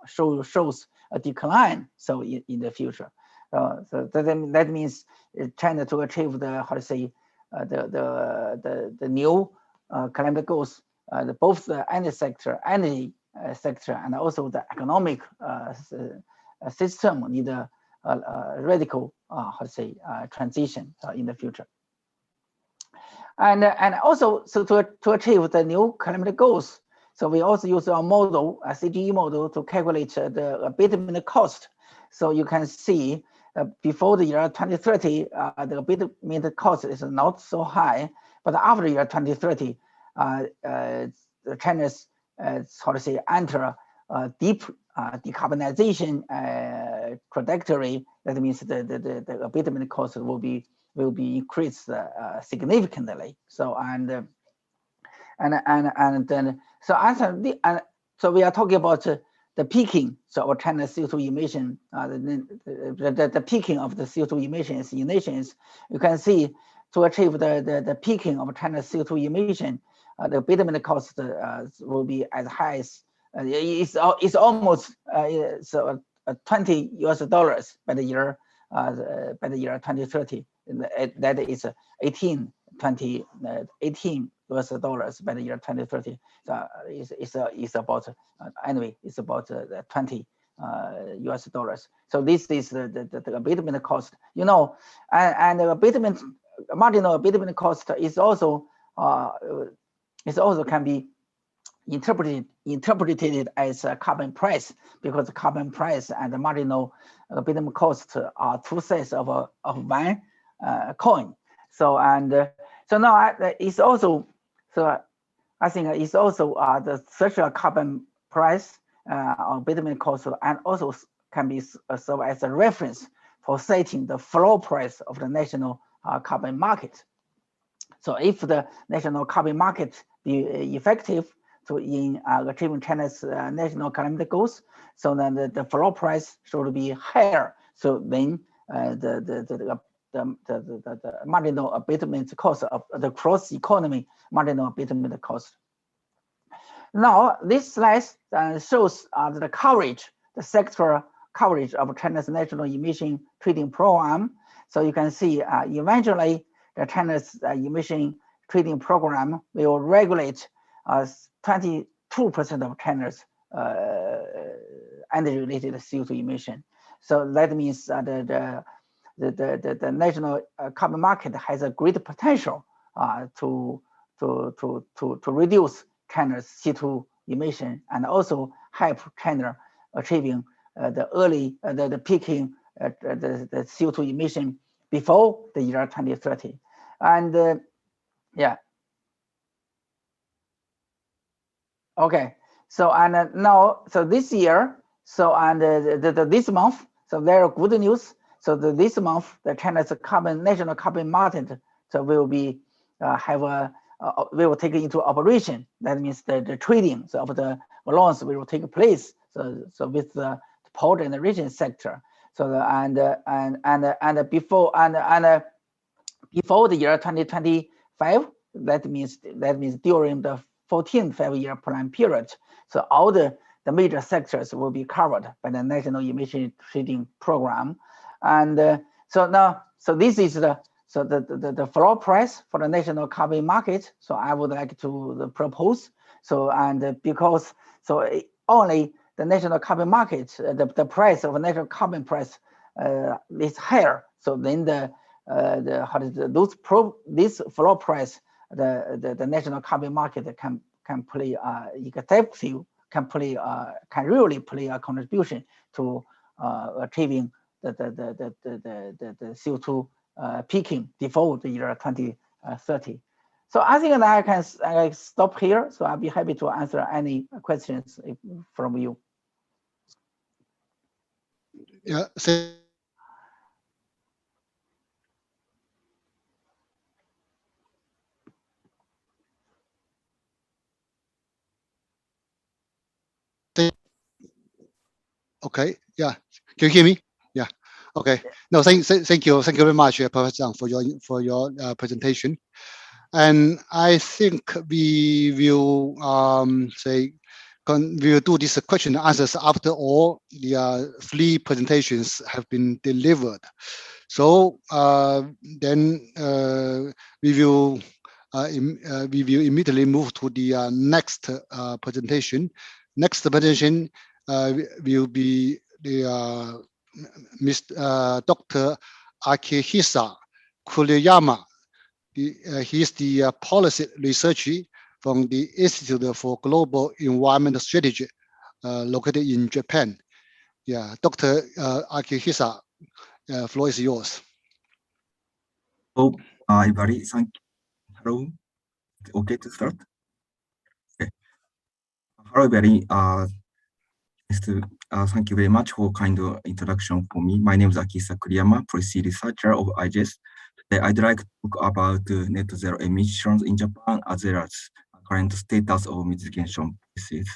E: shows a decline. So in the future, so that means China to achieve the the new climate goals, both the energy sector, and also the economic system need a radical transition in the future. And also, so to achieve the new climate goals, so we also use our model, a CGE model, to calculate the abatement cost. So you can see before the year 2030, the abatement cost is not so high, but after the year 2030, China's how to say, enter a deep decarbonization trajectory, that means the abatement cost will be increased significantly. So then so so we are talking about the peaking. So China's CO2 emission, the peaking of the CO2 emissions in nations. You can see to achieve the peaking of China's CO2 emission, the abatement cost will be as high as it's almost so $20 by the year 2030. That is 18 US dollars by the year 2030. So it's about anyway, it's about 20 US dollars. So this is the abatement cost, you know, and the abatement, marginal abatement cost is also can be interpreted as a carbon price, because the carbon price and the marginal abatement cost are two sides of one coin. So so now it's also, so I think it's also the such a carbon price or abatement cost, and also can be serve as a reference for setting the floor price of the national carbon market. So if the national carbon market be effective in achieving China's national climate goals, so then the floor price should be higher. So then the marginal abatement cost of the cross economy marginal abatement cost. Now this slide shows the coverage, the sector coverage of China's national emission trading program. So you can see eventually the China's emission trading program will regulate 22% of China's energy-related CO2 emission. So that means the national carbon market has a great potential to reduce China's CO2 emission, and also help China achieving the peaking the CO2 emission before the year 2030. And yeah. Okay. So now, so this year, so this month, so very good news. So this month, the China's national carbon market, so will be we will take it into operation. That means the trading of the loans will take place. So with the power generation sector. So before the year 2025, that means during the 14th 5-year plan period. So all the major sectors will be covered by the national emission trading program. And so this is the floor price for the national carbon market. So I would like to propose. So because only the national carbon market, the price of national carbon price is higher. So then this floor price, the national carbon market can play effective, can really play a contribution to achieving the CO2 peaking before the year 2030. So I think that I can stop here. So I'll be happy to answer any questions from you.
A: Yeah. Okay. Yeah. Can you hear me? Yeah. Okay. No, thank you very much, Professor Zhang, for your presentation. And I think we will we will do this question and answers after all the 3 presentations have been delivered. So then we will immediately move to the next presentation. Next presentation will be the Dr. Akihisa Kuriyama. He is the policy researcher from the Institute for Global Environmental Strategy located in Japan. Yeah, Dr. Akihisa, floor is yours.
F: Oh, everybody, thank you. Hello. Okay to start? Okay. Hello, everybody. Thank you very much for kind introduction for me. My name is Akisa Kuriyama, policy researcher of IGES. Today, I'd like to talk about net zero emissions in Japan, as well as current status of mitigation policies.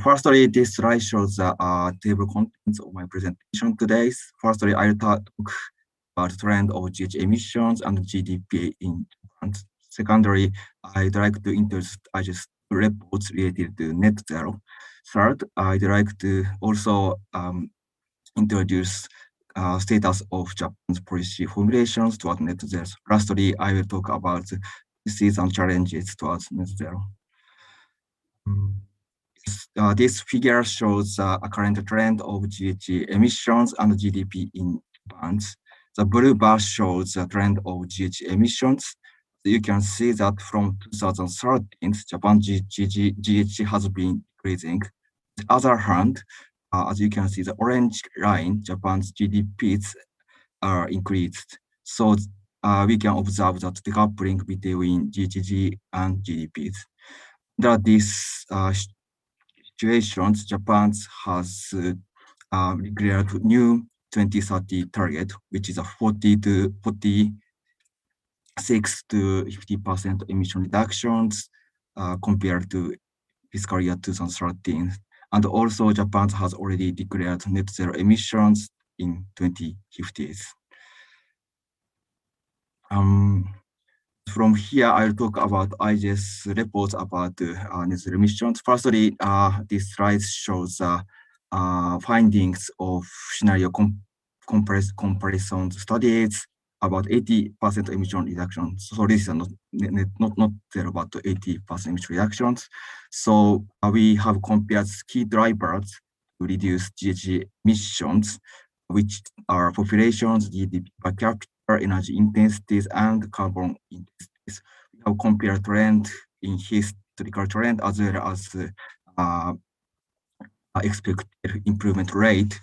F: Firstly, this slide shows the table contents of my presentation today. Firstly, I'll talk about trend of GHG emissions and GDP in Japan. Secondly, I'd like to introduce IGES reports related to net zero. Third, I'd like to also introduce status of Japan's policy formulations towards net zero. Lastly, I will talk about policies and challenges towards net zero. This figure shows a current trend of GHG emissions and GDP in Japan. The blue bar shows the trend of GHG emissions. You can see that from 2013, Japan's GHG has been decreasing. On the other hand, as you can see, the orange line, Japan's GDPs are increased. So we can observe that decoupling between GHG and GDPs. Under these situations, Japan has declared new 2030 target, which is a 46 to 50% emission reductions compared to fiscal year 2013. And also Japan has already declared net zero emissions in 2050s. From here, I'll talk about IGES reports about net zero emissions. Firstly, this slide shows findings of scenario comparison studies about 80% emission reduction. So this is not there about 80% emission reductions. So we have compared key drivers to reduce GHG emissions, which are populations, GDP per capita, energy intensities, and carbon intensities. We have compared trend in historical trend as well as expected improvement rate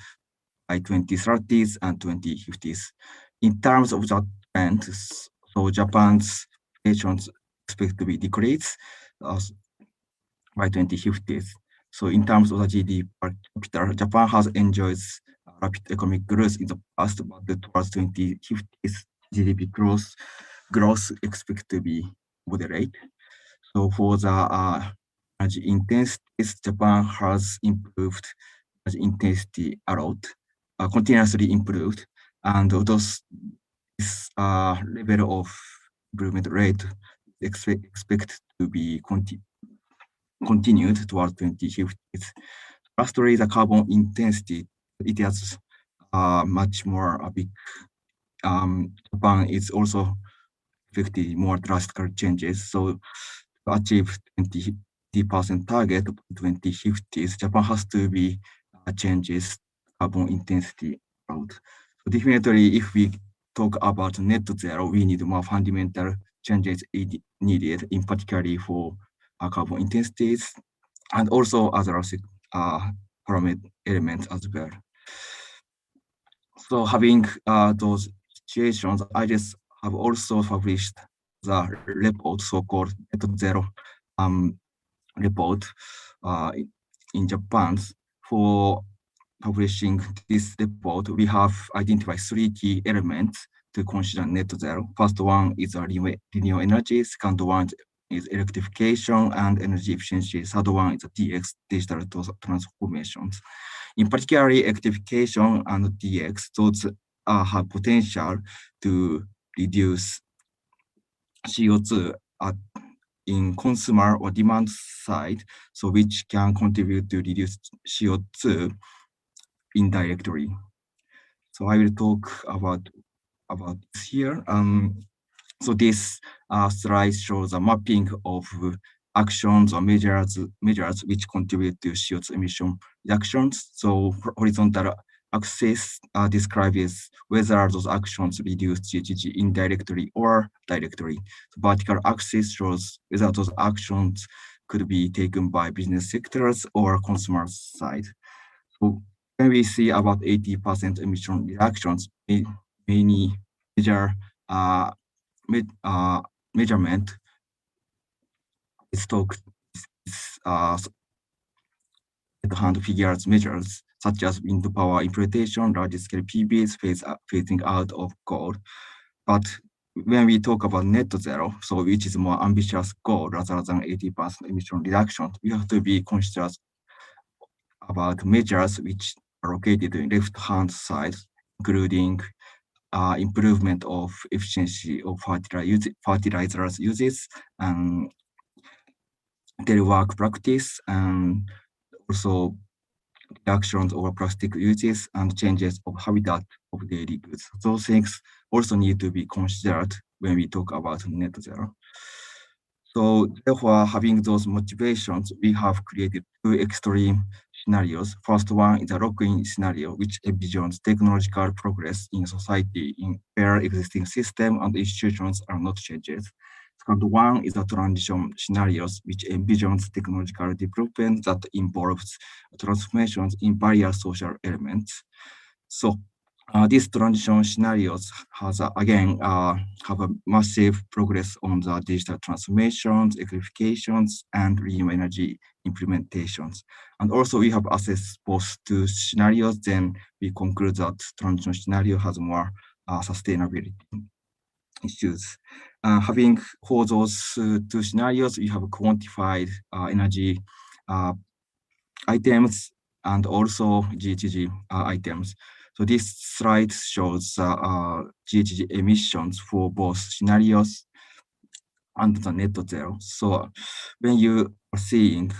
F: by 2030s and 2050s. In terms of that trend, so Japan's populations expect to be decreased by 2050s. So in terms of the GDP per capita, Japan has enjoyed rapid economic growth in the past, but towards 2050s, GDP growth expected to be moderate. So for the energy intensities, Japan has improved energy intensity a lot, continuously improved, and this level of improvement rate expected to be continued towards 2050s. Lastly, the carbon intensity, it has much more big. Japan is also expecting more drastic changes. So to achieve 20% target of 2050s, Japan has to be changes carbon intensity out. So definitely, if we talk about net zero, we need more fundamental changes needed, in particular for carbon intensities and also other parameter elements as well. So having those situations, I just have also published the report, so-called net zero report in Japan. For publishing this report, we have identified 3 key elements to consider net zero. First one is renewable energy. Second one is electrification and energy efficiency. Third one is DX, digital transformations. In particular, electrification and DX, those have potential to reduce CO2 in consumer or demand side, so which can contribute to reduce CO2 indirectly. So I will talk about this here. So this slide shows a mapping of actions or measures which contribute to CO2 emission reductions. So horizontal axis describes whether those actions reduce GHG indirectly or directly. The vertical axis shows whether those actions could be taken by business sectors or consumer side. So when we see about 80% emission reductions, many major measurement is hand figures measures, such as wind power implementation, large-scale PVs, phasing out of coal. But when we talk about net zero, so which is a more ambitious goal rather than 80% emission reduction, we have to be conscious about measures which are located in left-hand side, including improvement of efficiency of fertilizers uses and telework practice, and also reductions of plastic uses and changes of habitat of daily goods. Those things also need to be considered when we talk about net zero. So therefore, having those motivations, we have created two extreme scenarios. First one is a lock-in scenario, which envisions technological progress in society in where existing system and institutions are not changed. Second one is a transition scenarios, which envisions technological development that involves transformations in various social elements. So these transition scenarios has again have a massive progress on the digital transformations, electrifications, and renewable energy implementations. And also we have assessed both two scenarios, then we conclude that transition scenario has more sustainability issues. Having for those two scenarios, we have quantified energy items and also GHG items. So this slide shows GHG emissions for both scenarios and the net zero. So when you are seeing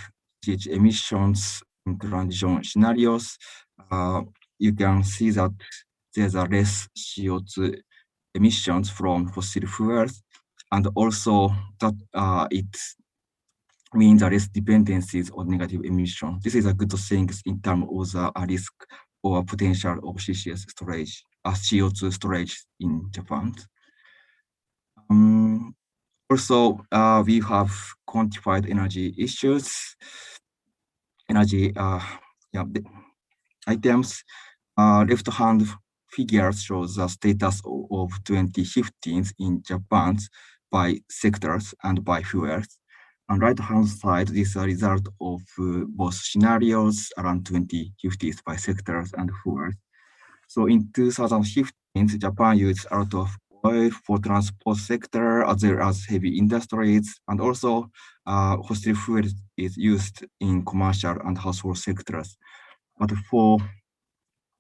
F: GHG emissions in transition scenarios, you can see that there's a less CO2 emissions from fossil fuels, and also that it means less dependencies on negative emission. This is a good thing in terms of the risk or potential of CCS storage, CO2 storage in Japan. Also, we have quantified energy issues, energy items. Left-hand figure shows the status of 2015 in Japan by sectors and by fuels. On right-hand side, this is a result of both scenarios around 2050 by sectors and fuels. So in 2015, Japan used a lot of oil for transport sector as well as heavy industries, and also fossil fuel is used in commercial and household sectors. But for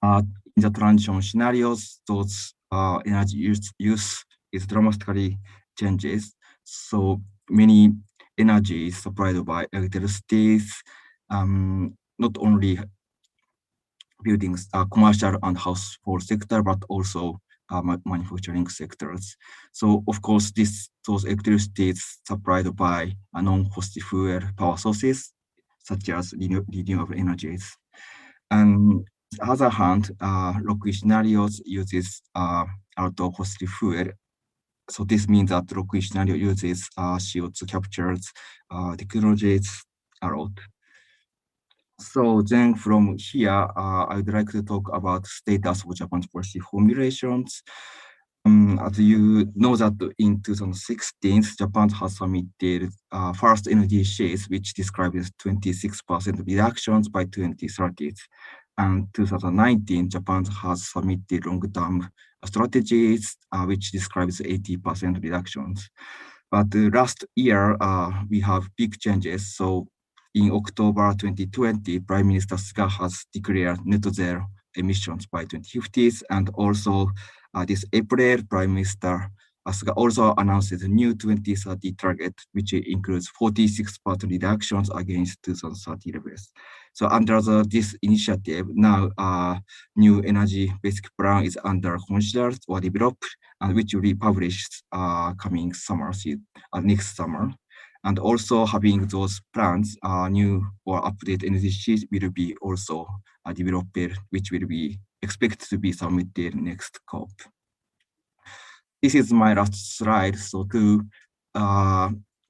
F: in the transition scenarios, those energy use is dramatically changes. So many energy is supplied by electricity, not only buildings, commercial and household sector, but also manufacturing sectors. So of course, those electricity is supplied by non-fossil fuel power sources, such as renewable energies. And on the other hand, lock-in scenarios uses a lot of fossil fuel. So this means that lock-in scenario uses CO2 captures technologies a lot. So then from here, I would like to talk about status of Japan's policy formulations. As you know that in 2016, Japan has submitted first NDCs, which describes 26% reductions by 2030. And 2019, Japan has submitted long-term strategies, which describes 80% reductions. But last year, we have big changes. So in October 2020, Prime Minister Suga has declared net zero emissions by 2050, and also this April, Prime Minister Suga also announced a new 2030 target, which includes 46% reductions against 2030 levels. So under this initiative, now new energy basic plan is under considered or developed, and which will be published coming summer, next summer. And also having those plans, new or updated NDCs will be also developed, which will be expected to be submitted next COP. This is my last slide. So to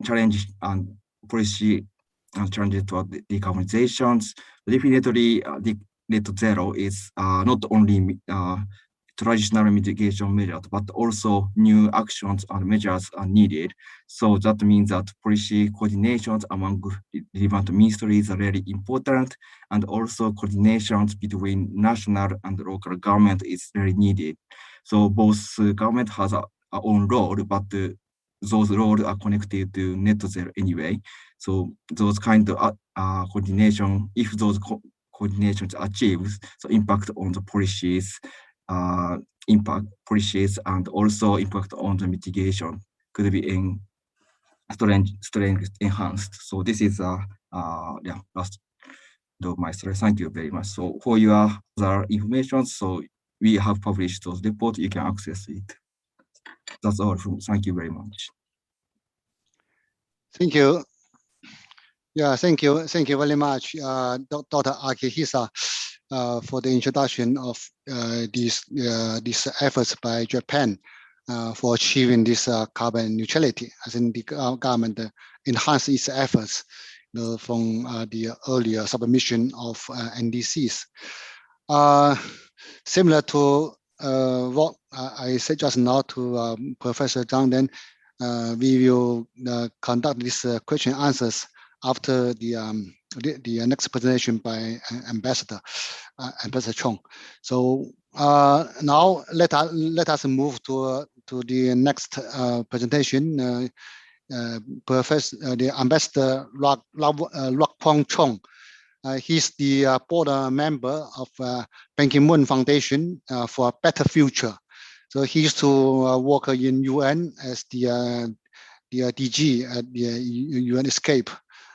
F: challenge and policy challenges toward decarbonizations, definitely the net zero is not only traditional mitigation measures, but also new actions and measures are needed. So that means that policy coordinations among relevant ministries are really important, and also coordinations between national and local government is very needed. So both government has a own role, but those roles are connected to net zero anyway. So those kind of coordination, if those coordinations achieved, so impact on the policies, and also impact on the mitigation could be strength enhanced. So this is last of my slide. Thank you very much. So for your other information, so we have published those reports. You can access it. That's all from. Thank you very much.
A: Thank you. Yeah, thank you very much, Dr. Akihisa, for the introduction of these efforts by Japan for achieving this carbon neutrality. I think the government enhanced its efforts from the earlier submission of NDCs. Similar to what I said just now to Professor Zhang, then we will conduct these question answers after the next presentation by Ambassador Chong. So now let us move to the next presentation. The Ambassador Ruokpong Chong. He's the board member of Ban Ki-moon Foundation for a Better Future. So he used to work in UN as the DG at the UN Escape,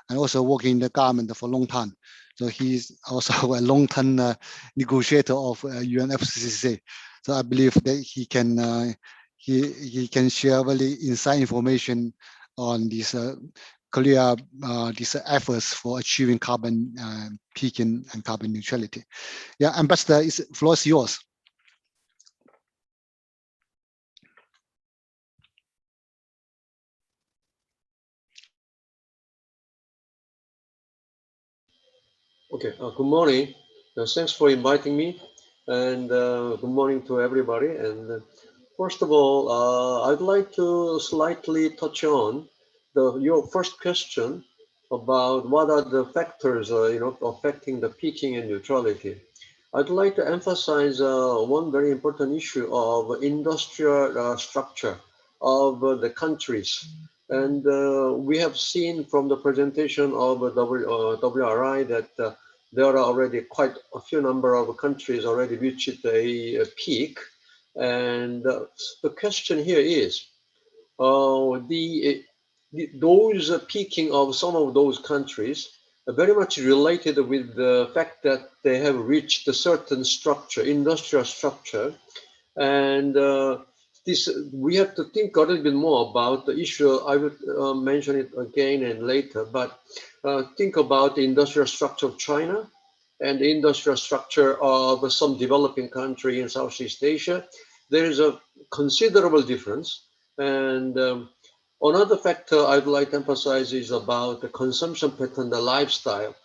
A: and also working in the government for a long time. So he's also a long-term negotiator of UNFCCC. So I believe that he can share very inside information on these these efforts for achieving carbon peaking and carbon neutrality. Yeah, Ambassador, the floor is yours.
G: Okay, good morning. Thanks for inviting me, and good morning to everybody. And first of all, I'd like to slightly touch on your first question about what are the factors, affecting the peaking and neutrality. I'd like to emphasize one very important issue of industrial structure of the countries. And we have seen from the presentation of WRI that there are already quite a few number of countries already reached a peak. And the question here is, those peaking of some of those countries are very much related with the fact that they have reached a certain structure, industrial structure. And we have to think a little bit more about the issue. I will mention it again and later, but think about the industrial structure of China and the industrial structure of some developing country in Southeast Asia. There is a considerable difference. And another factor I'd like to emphasize is about the consumption pattern, the lifestyle,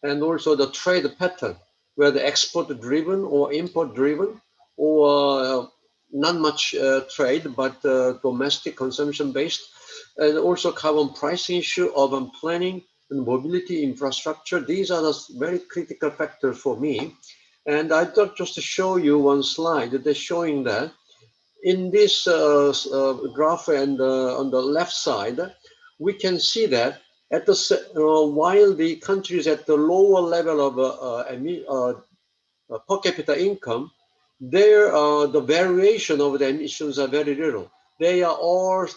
G: and also the trade pattern, whether export driven or import driven, or not much trade, but domestic consumption based, and also carbon pricing issue, urban planning and mobility infrastructure. These are the very critical factors for me. And I thought just to show you one slide that is showing that in this graph, and on the left side, we can see that at while the countries at the lower level of per capita income, the variation of the emissions are very little. They are all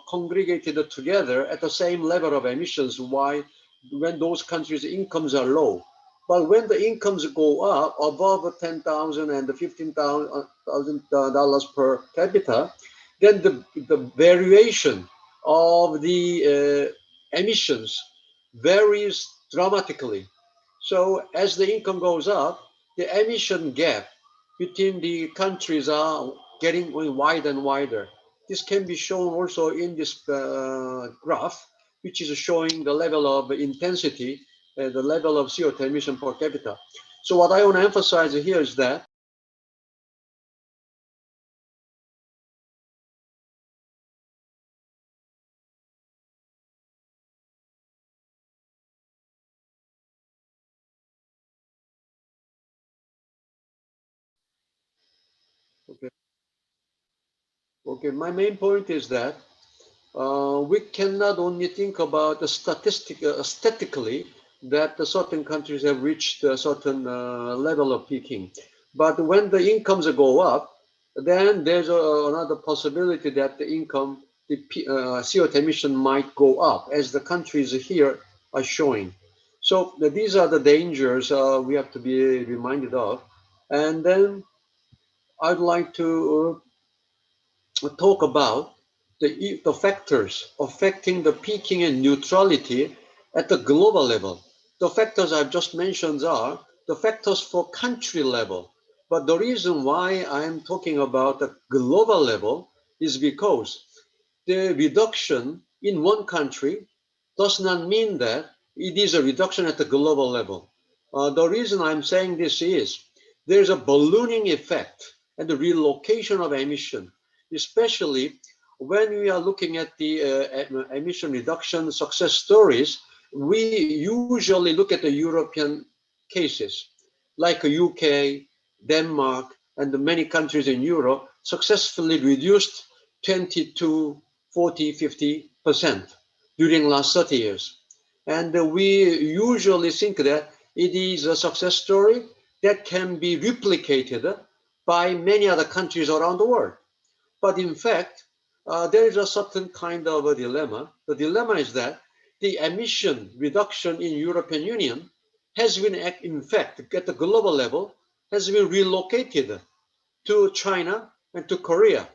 G: congregated together at the same level of emissions. Why? When those countries' incomes are low. But when the incomes go up above $10,000 and $15,000 per capita, then the variation of the emissions varies dramatically. So as the income goes up, the emission gap between the countries are getting wider and wider. This can be shown also in this graph, which is showing the level of intensity, the level of CO2 emission per capita. So what I want to emphasize here is that Okay, my main point is that we cannot only think about the statistically that the certain countries have reached a certain level of peaking. But when the incomes go up, then there's another possibility that the income, the CO2 emission might go up, as the countries here are showing. So these are the dangers we have to be reminded of. And then I'd like to talk about the factors affecting the peaking and neutrality at the global level. The factors I've just mentioned are the factors for country level. But the reason why I'm talking about the global level is because the reduction in one country does not mean that it is a reduction at the global level. The reason I'm saying this is there's a ballooning effect and the relocation of emission, especially when we are looking at the emission reduction success stories. We usually look at the European cases like UK, Denmark, and many countries in Europe successfully reduced 22, 40, 50% during last 30 years. And we usually think that it is a success story that can be replicated by many other countries around the world. But in fact, there is a certain kind of a dilemma. The dilemma is that the emission reduction in European Union has been, in fact, at the global level, has been relocated to China and to Korea.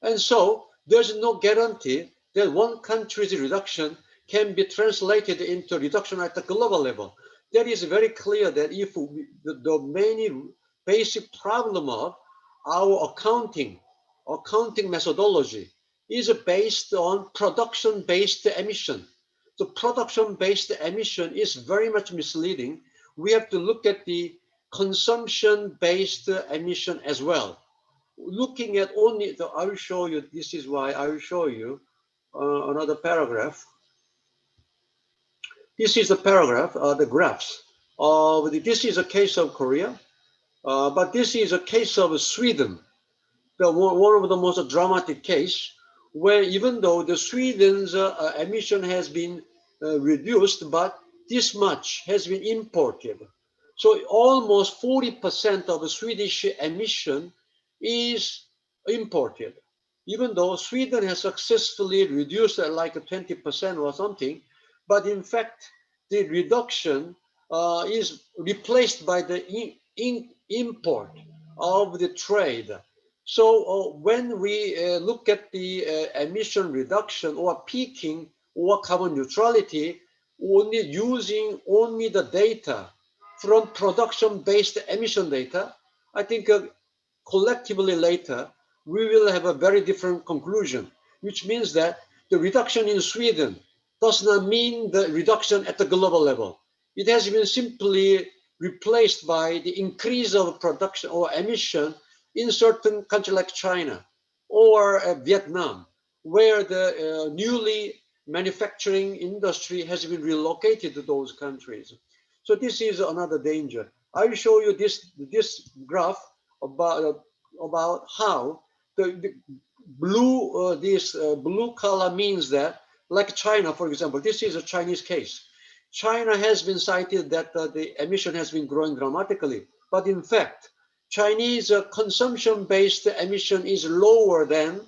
G: And so there's no guarantee that one country's reduction can be translated into reduction at the global level. That is very clear that if the main basic problem of our accounting methodology is based on production-based emission. The production-based emission is very much misleading. We have to look at the consumption-based emission as well. Looking at only, I will show you, this is why I will show you another paragraph. This is the paragraph, the graphs. This is a case of Korea, but this is a case of Sweden. One of the most dramatic case, where even though the Sweden's emission has been reduced, but this much has been imported. So almost 40% of the Swedish emission is imported. Even though Sweden has successfully reduced like 20% or something, but in fact, the reduction is replaced by the import of the trade. So when we look at the emission reduction or peaking or carbon neutrality, only using only the data from production-based emission data, I think collectively later, we will have a very different conclusion, which means that the reduction in Sweden does not mean the reduction at the global level. It has been simply replaced by the increase of production or emission in certain countries like China or Vietnam, where the newly manufacturing industry has been relocated to those countries. So this is another danger. I will show you this graph about how the blue blue color means that, like China, for example, this is a Chinese case. China has been cited that the emission has been growing dramatically, but in fact, Chinese consumption-based emission is lower than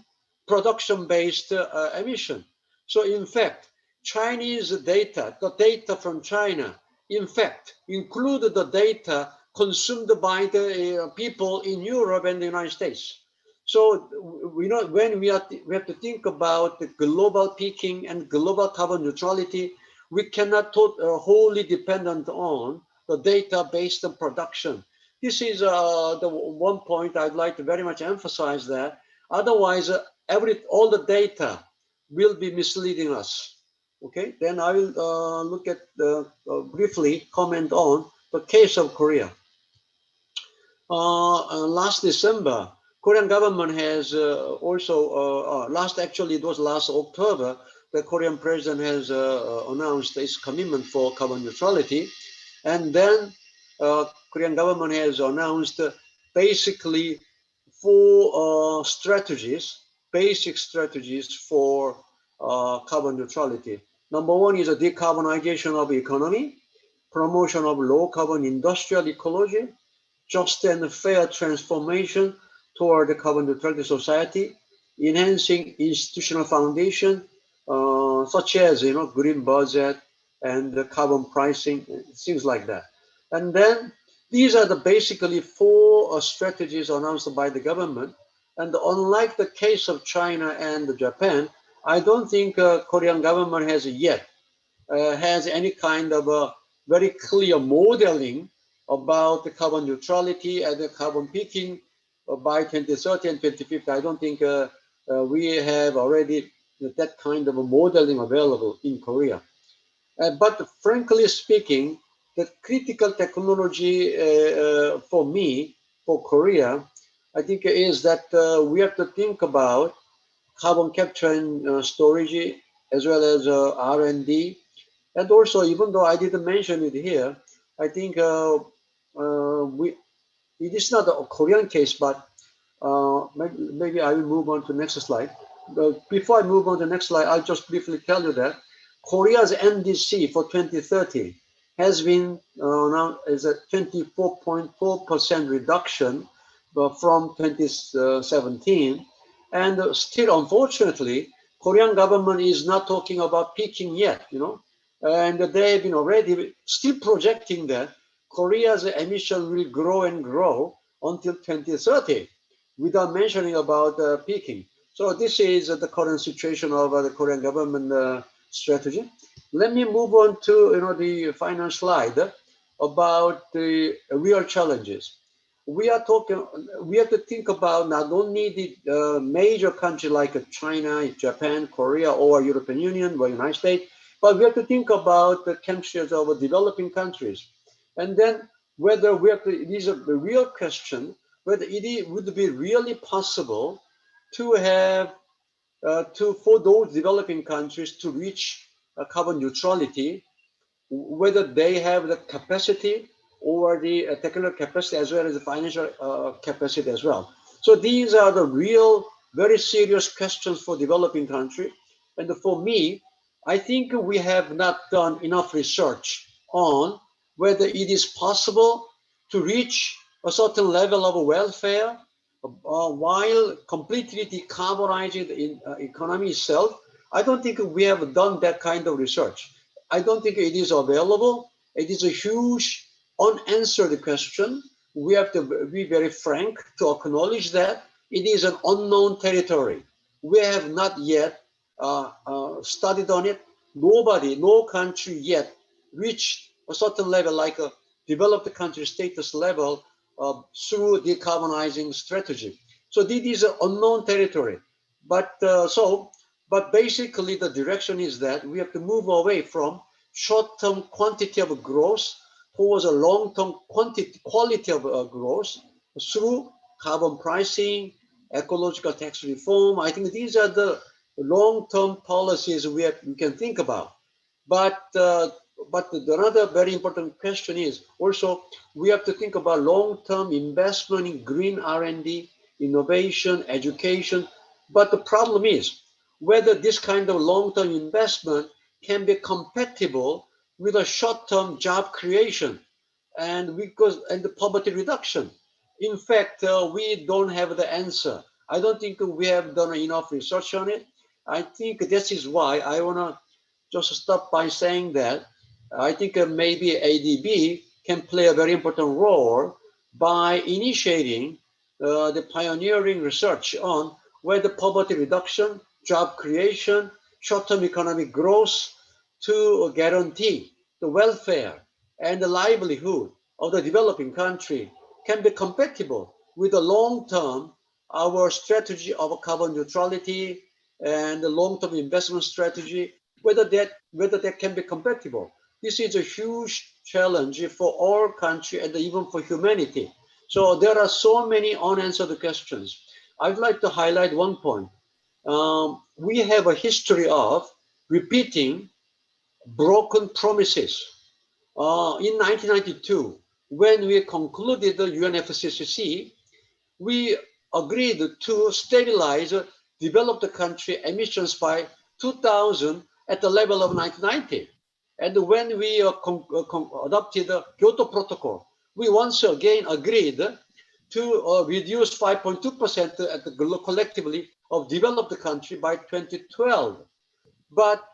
G: production-based emission. So in fact, Chinese data, the data from China, in fact, include the data consumed by the people in Europe and the United States. So we know when we have to think about the global peaking and global carbon neutrality, we cannot wholly dependent on the data based on production. This is the one point I'd like to very much emphasize, that otherwise all the data will be misleading us. Okay, then I will look at briefly comment on the case of Korea. Last December, Korean government has actually it was last October, the Korean president has announced its commitment for carbon neutrality. And then Korean government has announced basically 4 strategies basic strategies for carbon neutrality. Number one is a decarbonization of economy, promotion of low carbon industrial ecology, just and fair transformation toward the carbon neutrality society, enhancing institutional foundation, such as green budget and the carbon pricing, things like that. And then these are the basically four strategies announced by the government. And unlike the case of China and Japan, I don't think Korean government has yet has any kind of a very clear modeling about the carbon neutrality and the carbon peaking by 2030 and 2050. I don't think we have already that kind of a modeling available in Korea. But frankly speaking, the critical technology for me, for Korea, I think is that we have to think about carbon capture and storage, as well as R&D. And also, even though I didn't mention it here, I think it is not a Korean case, but maybe I will move on to the next slide. But before I move on to the next slide, I'll just briefly tell you that Korea's NDC for 2030 has been now is a 24.4% reduction from 2017. And still, unfortunately, Korean government is not talking about peaking yet, and they've been already still projecting that Korea's emission will grow and grow until 2030 without mentioning about peaking. So this is the current situation of the Korean government strategy. Let me move on to the final slide about the real challenges. We have to think about not only the major countries like China, Japan, Korea, or European Union or United States, but we have to think about the countries of developing countries. And then whether these are the real question, whether it would be really possible to have, for those developing countries to reach carbon neutrality, whether they have the capacity or the technical capacity as well as the financial capacity as well. So these are the real, very serious questions for developing country. And for me, I think we have not done enough research on whether it is possible to reach a certain level of welfare while completely decarbonizing the economy itself. I don't think we have done that kind of research. I don't think it is available. It is a huge unanswered question. We have to be very frank to acknowledge that it is an unknown territory. We have not yet studied on it. No country yet reached a certain level, like a developed country status level through decarbonizing strategy. So this is an unknown territory. But basically the direction is that we have to move away from short-term quantity of growth towards a long-term quality of growth through carbon pricing, ecological tax reform. I think these are the long-term policies we can think about. But another very important question is also we have to think about long-term investment in green R&D, innovation, education. But the problem is whether this kind of long-term investment can be compatible with a short-term job creation and the poverty reduction. In fact, we don't have the answer. I don't think we have done enough research on it. I think this is why I want to just stop by saying that I think maybe ADB can play a very important role by initiating the pioneering research on whether poverty reduction, job creation, short-term economic growth to guarantee the welfare and the livelihood of the developing country can be compatible with the long-term, our strategy of carbon neutrality and the long-term investment strategy, whether that can be compatible. This is a huge challenge for our country and even for humanity. So there are so many unanswered questions. I'd like to highlight one point. We have a history of repeating broken promises. In 1992, when we concluded the UNFCCC, we agreed to stabilize developed country emissions by 2000 at the level of 1990. And when we adopted the Kyoto Protocol, we once again agreed to reduce 5.2% collectively of developed country by 2012. But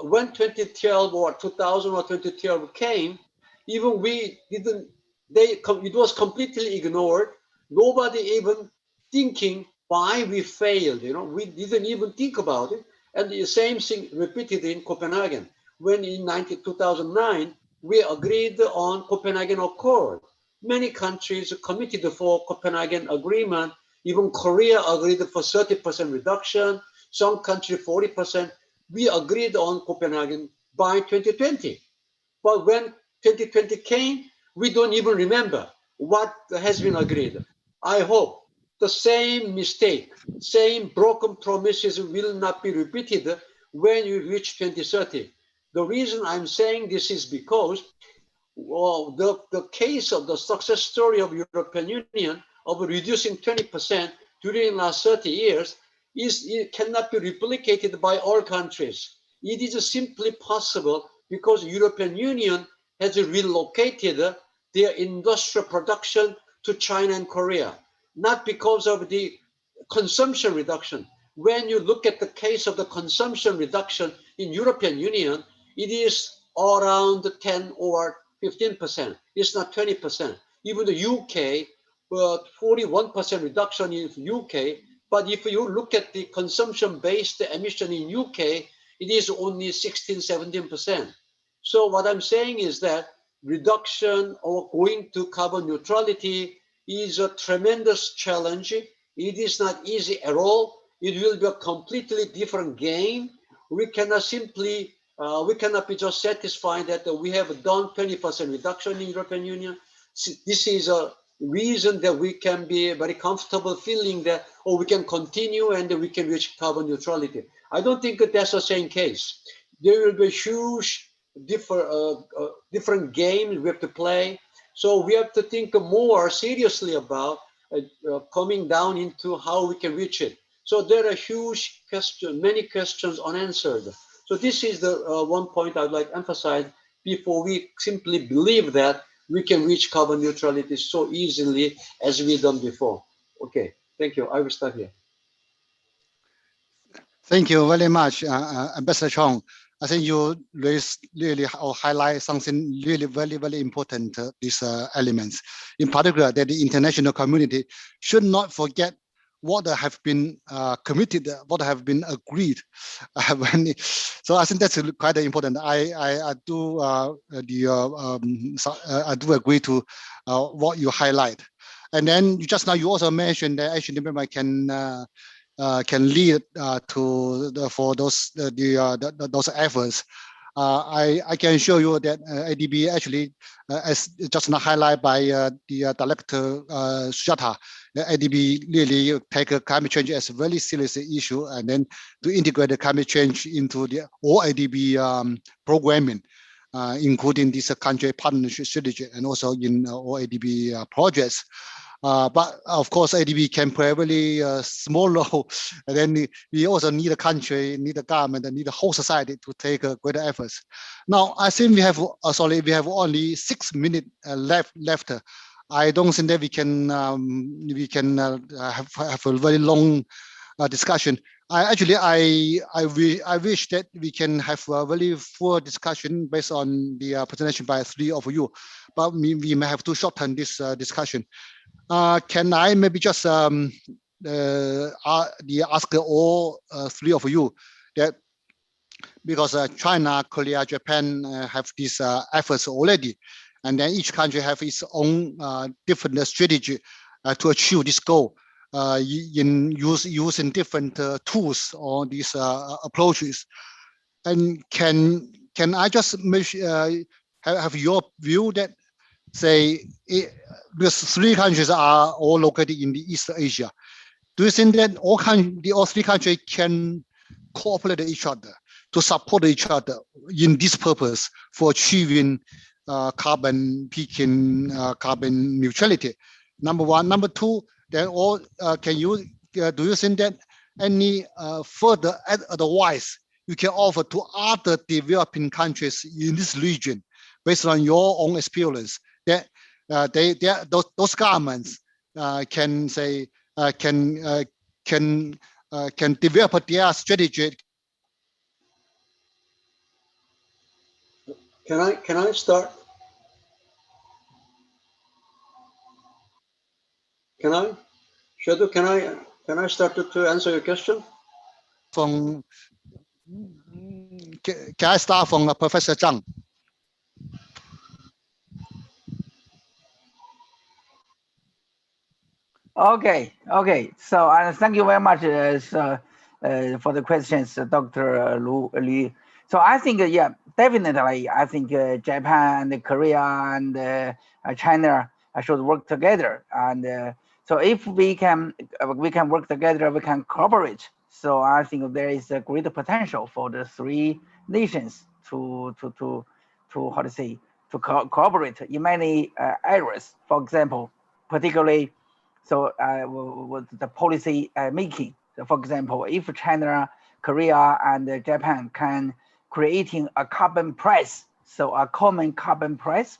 G: when 2012 or 2000 or 2012 came, even we didn't, it was completely ignored. Nobody even thinking why we failed, we didn't even think about it. And the same thing repeated in Copenhagen. When in 2009, we agreed on Copenhagen Accord. Many countries committed for Copenhagen Agreement. Even Korea agreed for 30% reduction, some country 40%. We agreed on Copenhagen by 2020. But when 2020 came, we don't even remember what has been agreed. I hope the same mistake, same broken promises will not be repeated when you reach 2030. The reason I'm saying this is because the case of the success story of European Union of reducing 20% during the last 30 years it cannot be replicated by all countries. It is simply possible because European Union has relocated their industrial production to China and Korea, not because of the consumption reduction. When you look at the case of the consumption reduction in European Union, it is around 10 or 15%. It's not 20%. Even the UK, 41% reduction in UK. But if you look at the consumption-based emission in UK, it is only 16, 17%. So what I'm saying is that reduction or going to carbon neutrality is a tremendous challenge. It is not easy at all. It will be a completely different game. We cannot simply, we cannot be just satisfied that we have done 20% reduction in European Union. This is a reason that we can be very comfortable feeling that, oh, we can continue and we can reach carbon neutrality. I don't think that that's the same case. There will be huge different games we have to play. So we have to think more seriously about coming down into how we can reach it. So there are huge questions, many questions unanswered. So this is the one point I'd like to emphasize before we simply believe that we can reach carbon neutrality so easily as we've done before. Okay, thank you. I will start here.
A: Thank you very much, Ambassador Chong. I think you raised really or highlight something really very, very important, these elements. In particular, that the international community should not forget what have been committed, what have been agreed. So I think that's quite important. I do agree to what you highlight. And then just now you also mentioned that Asian development can lead for those efforts. I can show you that ADB actually, as just now highlighted by the Director Sujatha, the ADB really take climate change as a very serious issue, and then to integrate the climate change into the all ADB programming, including this country partnership strategy and also in all ADB projects. But of course, ADB can play a very small role. And then we also need a country, need a government, and need the whole society to take greater efforts. Now, I think we have, we have only 6 minutes left. I don't think that we can have a very long discussion. I wish that we can have a very full discussion based on the presentation by 3 of you, but we may have to shorten this discussion. Can I maybe just ask all 3 of you that, because China, Korea, Japan have these efforts already, and then each country have its own different strategy to achieve this goal in using different tools or these approaches. And can I just have your view that, say, these 3 countries are all located in the East Asia. Do you think that all 3 countries can cooperate with each other to support each other in this purpose for achieving carbon peaking, carbon neutrality? Number 1. Number 2, then do you think that any further advice you can offer to other developing countries in this region, based on your own experience, that those governments can develop their strategy?
G: Can I start? Can I? Shadow, can I start to answer your question?
A: Can I start from Professor Zhang?
E: Okay. So thank you very much for the questions, Dr. Liu. So I think, yeah, definitely, I think Japan, Korea, and China should work together. And so if we can work together, we can cooperate. So I think there is a great potential for the three nations to how to say, to cooperate in many areas. For example, particularly, so with the policy making. So for example, if China, Korea, and Japan can creating a carbon price, so a common carbon price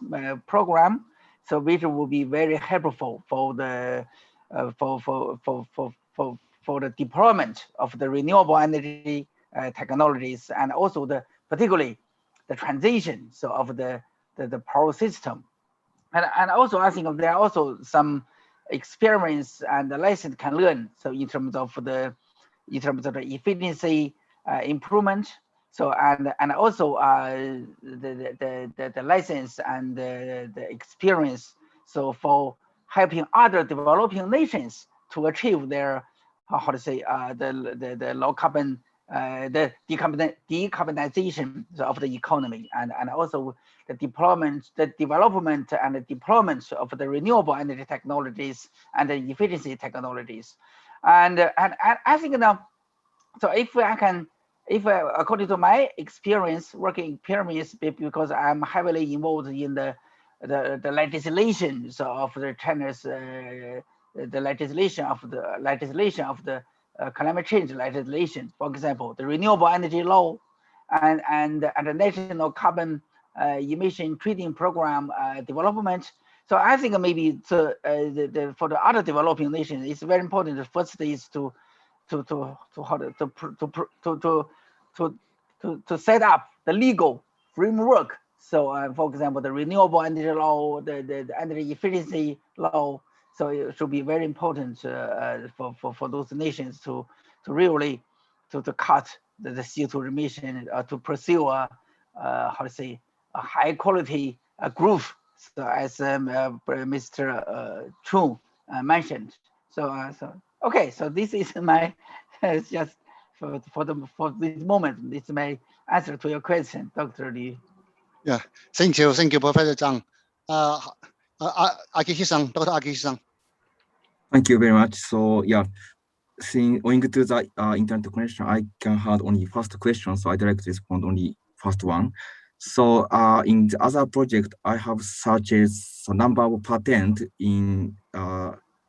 E: program, so which will be very helpful for the for the deployment of the renewable energy technologies, and also particularly the transition so of the power system. And also I think there are also some experience and the lesson can learn. So in terms of the efficiency improvement. So and also the license and the experience. So for helping other developing nations to achieve their how to say the low carbon the decarbonization of the economy, and also the development and the deployment of the renewable energy technologies and the efficiency technologies. And I think now, so if according to my working experience, because I'm heavily involved in the legislation of the China's the legislation of the climate change legislation, for example, the renewable energy law and the national carbon emission trading program development. So I think maybe for the other developing nations, it's very important. The first is to set up the legal framework. So for example, the renewable energy law, the energy efficiency law. So it should be very important for those nations to really to cut the CO2 emission, to pursue a how to say a high quality growth, so as Mr. Chung mentioned. So okay, so this is my just for this moment. This is my answer to your question, Dr. Liu.
A: Yeah, thank you, Professor Zhang. Akishi-san, Dr. Akishi-san.
F: Thank you very much. So yeah, owing to the internet connection, I can have only first question, so I'd like to respond only first one. So in the other project, I have searched a number of patents in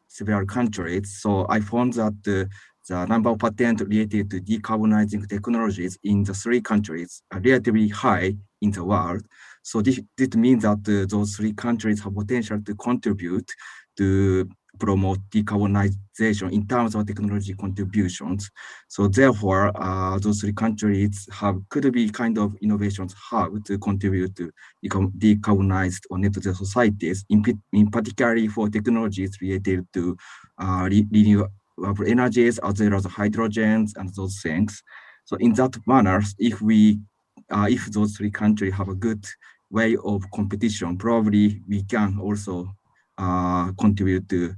F: several countries. So I found that the number of patents related to decarbonizing technologies in the three countries are relatively high in the world. So this means that those three countries have potential to contribute to promote decarbonization in terms of technology contributions. So therefore, those three countries could be kind of innovations hub to contribute to decarbonized or net zero societies, in particularly for technologies related to renewable energies as well as hydrogens and those things. So in that manner, if those three countries have a good way of competition, probably we can also contribute to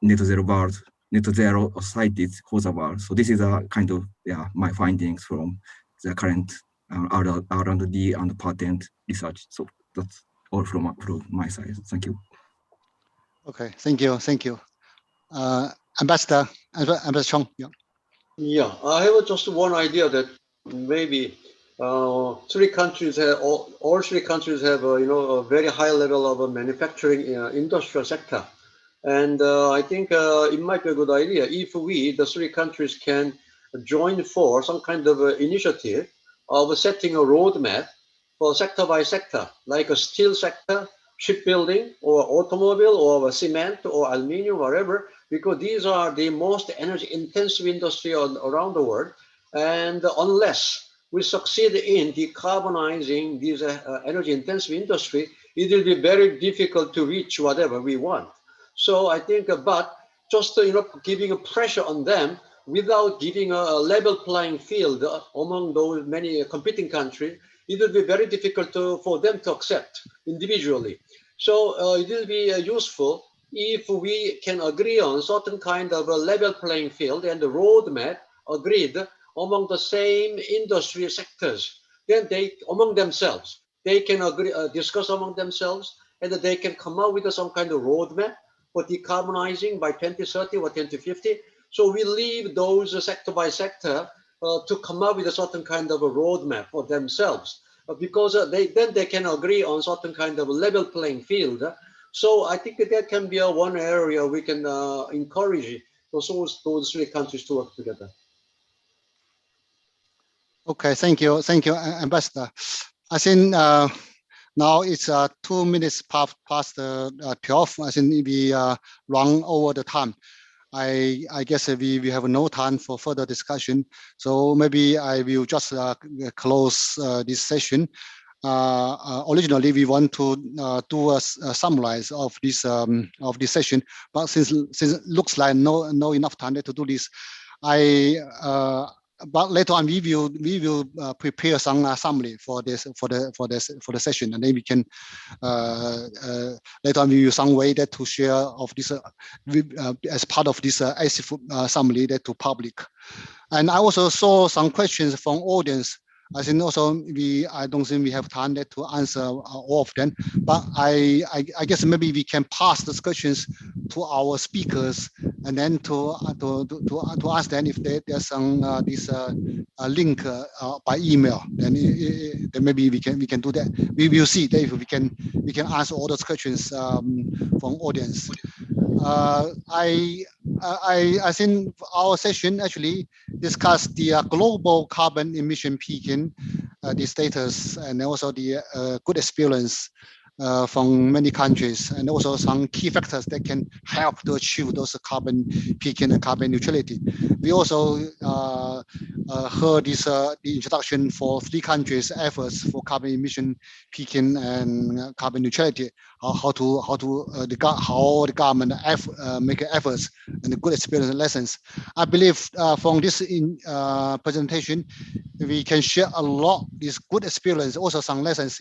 F: net zero societies for the world. So this is a kind of my findings from the current R&D and patent research. So that's all from my side. Thank you.
A: Okay, thank you. Ambassador Chong.
G: Yeah, I have just one idea that maybe all three countries have a very high level of manufacturing industrial sector. And I think it might be a good idea if we, the three countries, can join for some kind of initiative of setting a roadmap for sector by sector, like a steel sector, shipbuilding, or automobile, or cement, or aluminium, whatever, because these are the most energy intensive industry around the world. And unless we succeed in decarbonizing these energy intensive industry, it will be very difficult to reach whatever we want. So I think, but just giving a pressure on them without giving a level playing field among those many competing countries, it will be very difficult for them to accept individually. So it will be useful if we can agree on certain kind of a level playing field and the roadmap agreed among the same industry sectors. Then they, among themselves, they can agree, discuss among themselves, and they can come up with some kind of roadmap for decarbonizing by 2030 or 2050. So we leave those sector by sector to come up with a certain kind of a roadmap for themselves, because then they can agree on certain kind of a level playing field. So I think that can be one area we can encourage those three countries to work together.
A: Okay, thank you, Ambassador. I think now it's 2 minutes past 12. I think we run over the time. I guess we have no time for further discussion. So maybe I will just close this session. Originally, we want to do a summarize of this session, but since it looks like no enough time to do this, but later on we will prepare some summary for the session, and then we can later on we use some way that to share of this as part of this ACF summary that to public. And I also saw some questions from audience. I think also I don't think we have time to answer all of them, but I guess maybe we can pass the questions to our speakers, and then to ask them if there's some this link by email. Then maybe we can do that. We will see if we can answer all those questions from audience. I think our session actually discussed the global carbon emission peaking, the status, and also the good experience from many countries, and also some key factors that can help to achieve those carbon peaking and carbon neutrality. We also heard this the introduction for 3 countries' efforts for carbon emission peaking and carbon neutrality. How the government make efforts and the good experience and lessons. I believe from this presentation, we can share a lot this good experience, also some lessons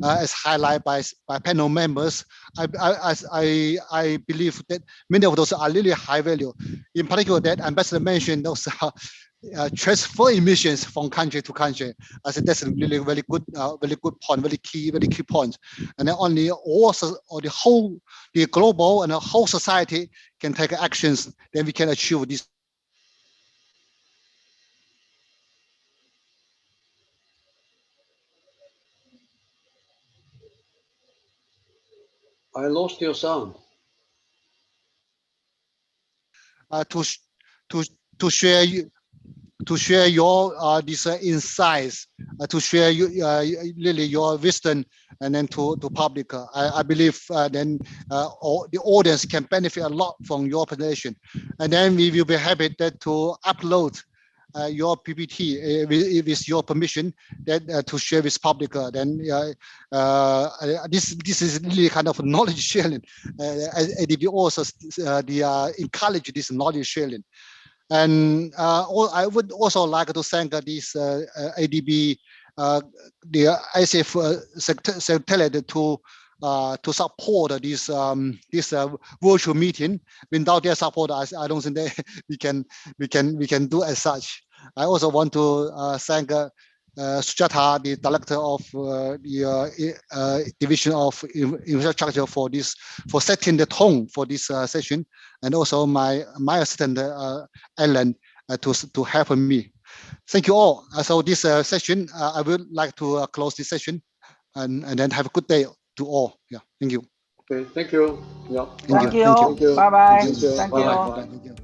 A: as highlighted by panel members. I believe that many of those are really high value. In particular, that Ambassador mentioned those transfer emissions from country to country. I think that's a really very good point, very key point. And then only also the global and the whole society can take actions, then we can achieve this.
G: I lost your sound.
A: To share your these insights, to share really your wisdom, and then to public. I believe then all the audience can benefit a lot from your presentation, and then we will be happy to upload your PPT with your permission, that to share with public. Then this is really kind of knowledge sharing. ADB also encourage this knowledge sharing. And I would also like to thank this ADB, the ACF secretariat to support this virtual meeting. Without their support, I don't think we can do as such. I also want to thank Sujata, the director of the division of infrastructure, for setting the tone for this session, and also my assistant Ellen to help me. Thank you all. So this session, I would like to close this session, and then have a good day to all. Yeah, thank you.
G: Okay, thank you. Yeah.
E: Thank you.
A: Thank you.
E: Bye bye.
A: Thank you.
E: Thank
G: Bye-bye.
E: you.
A: Bye-bye. Thank you.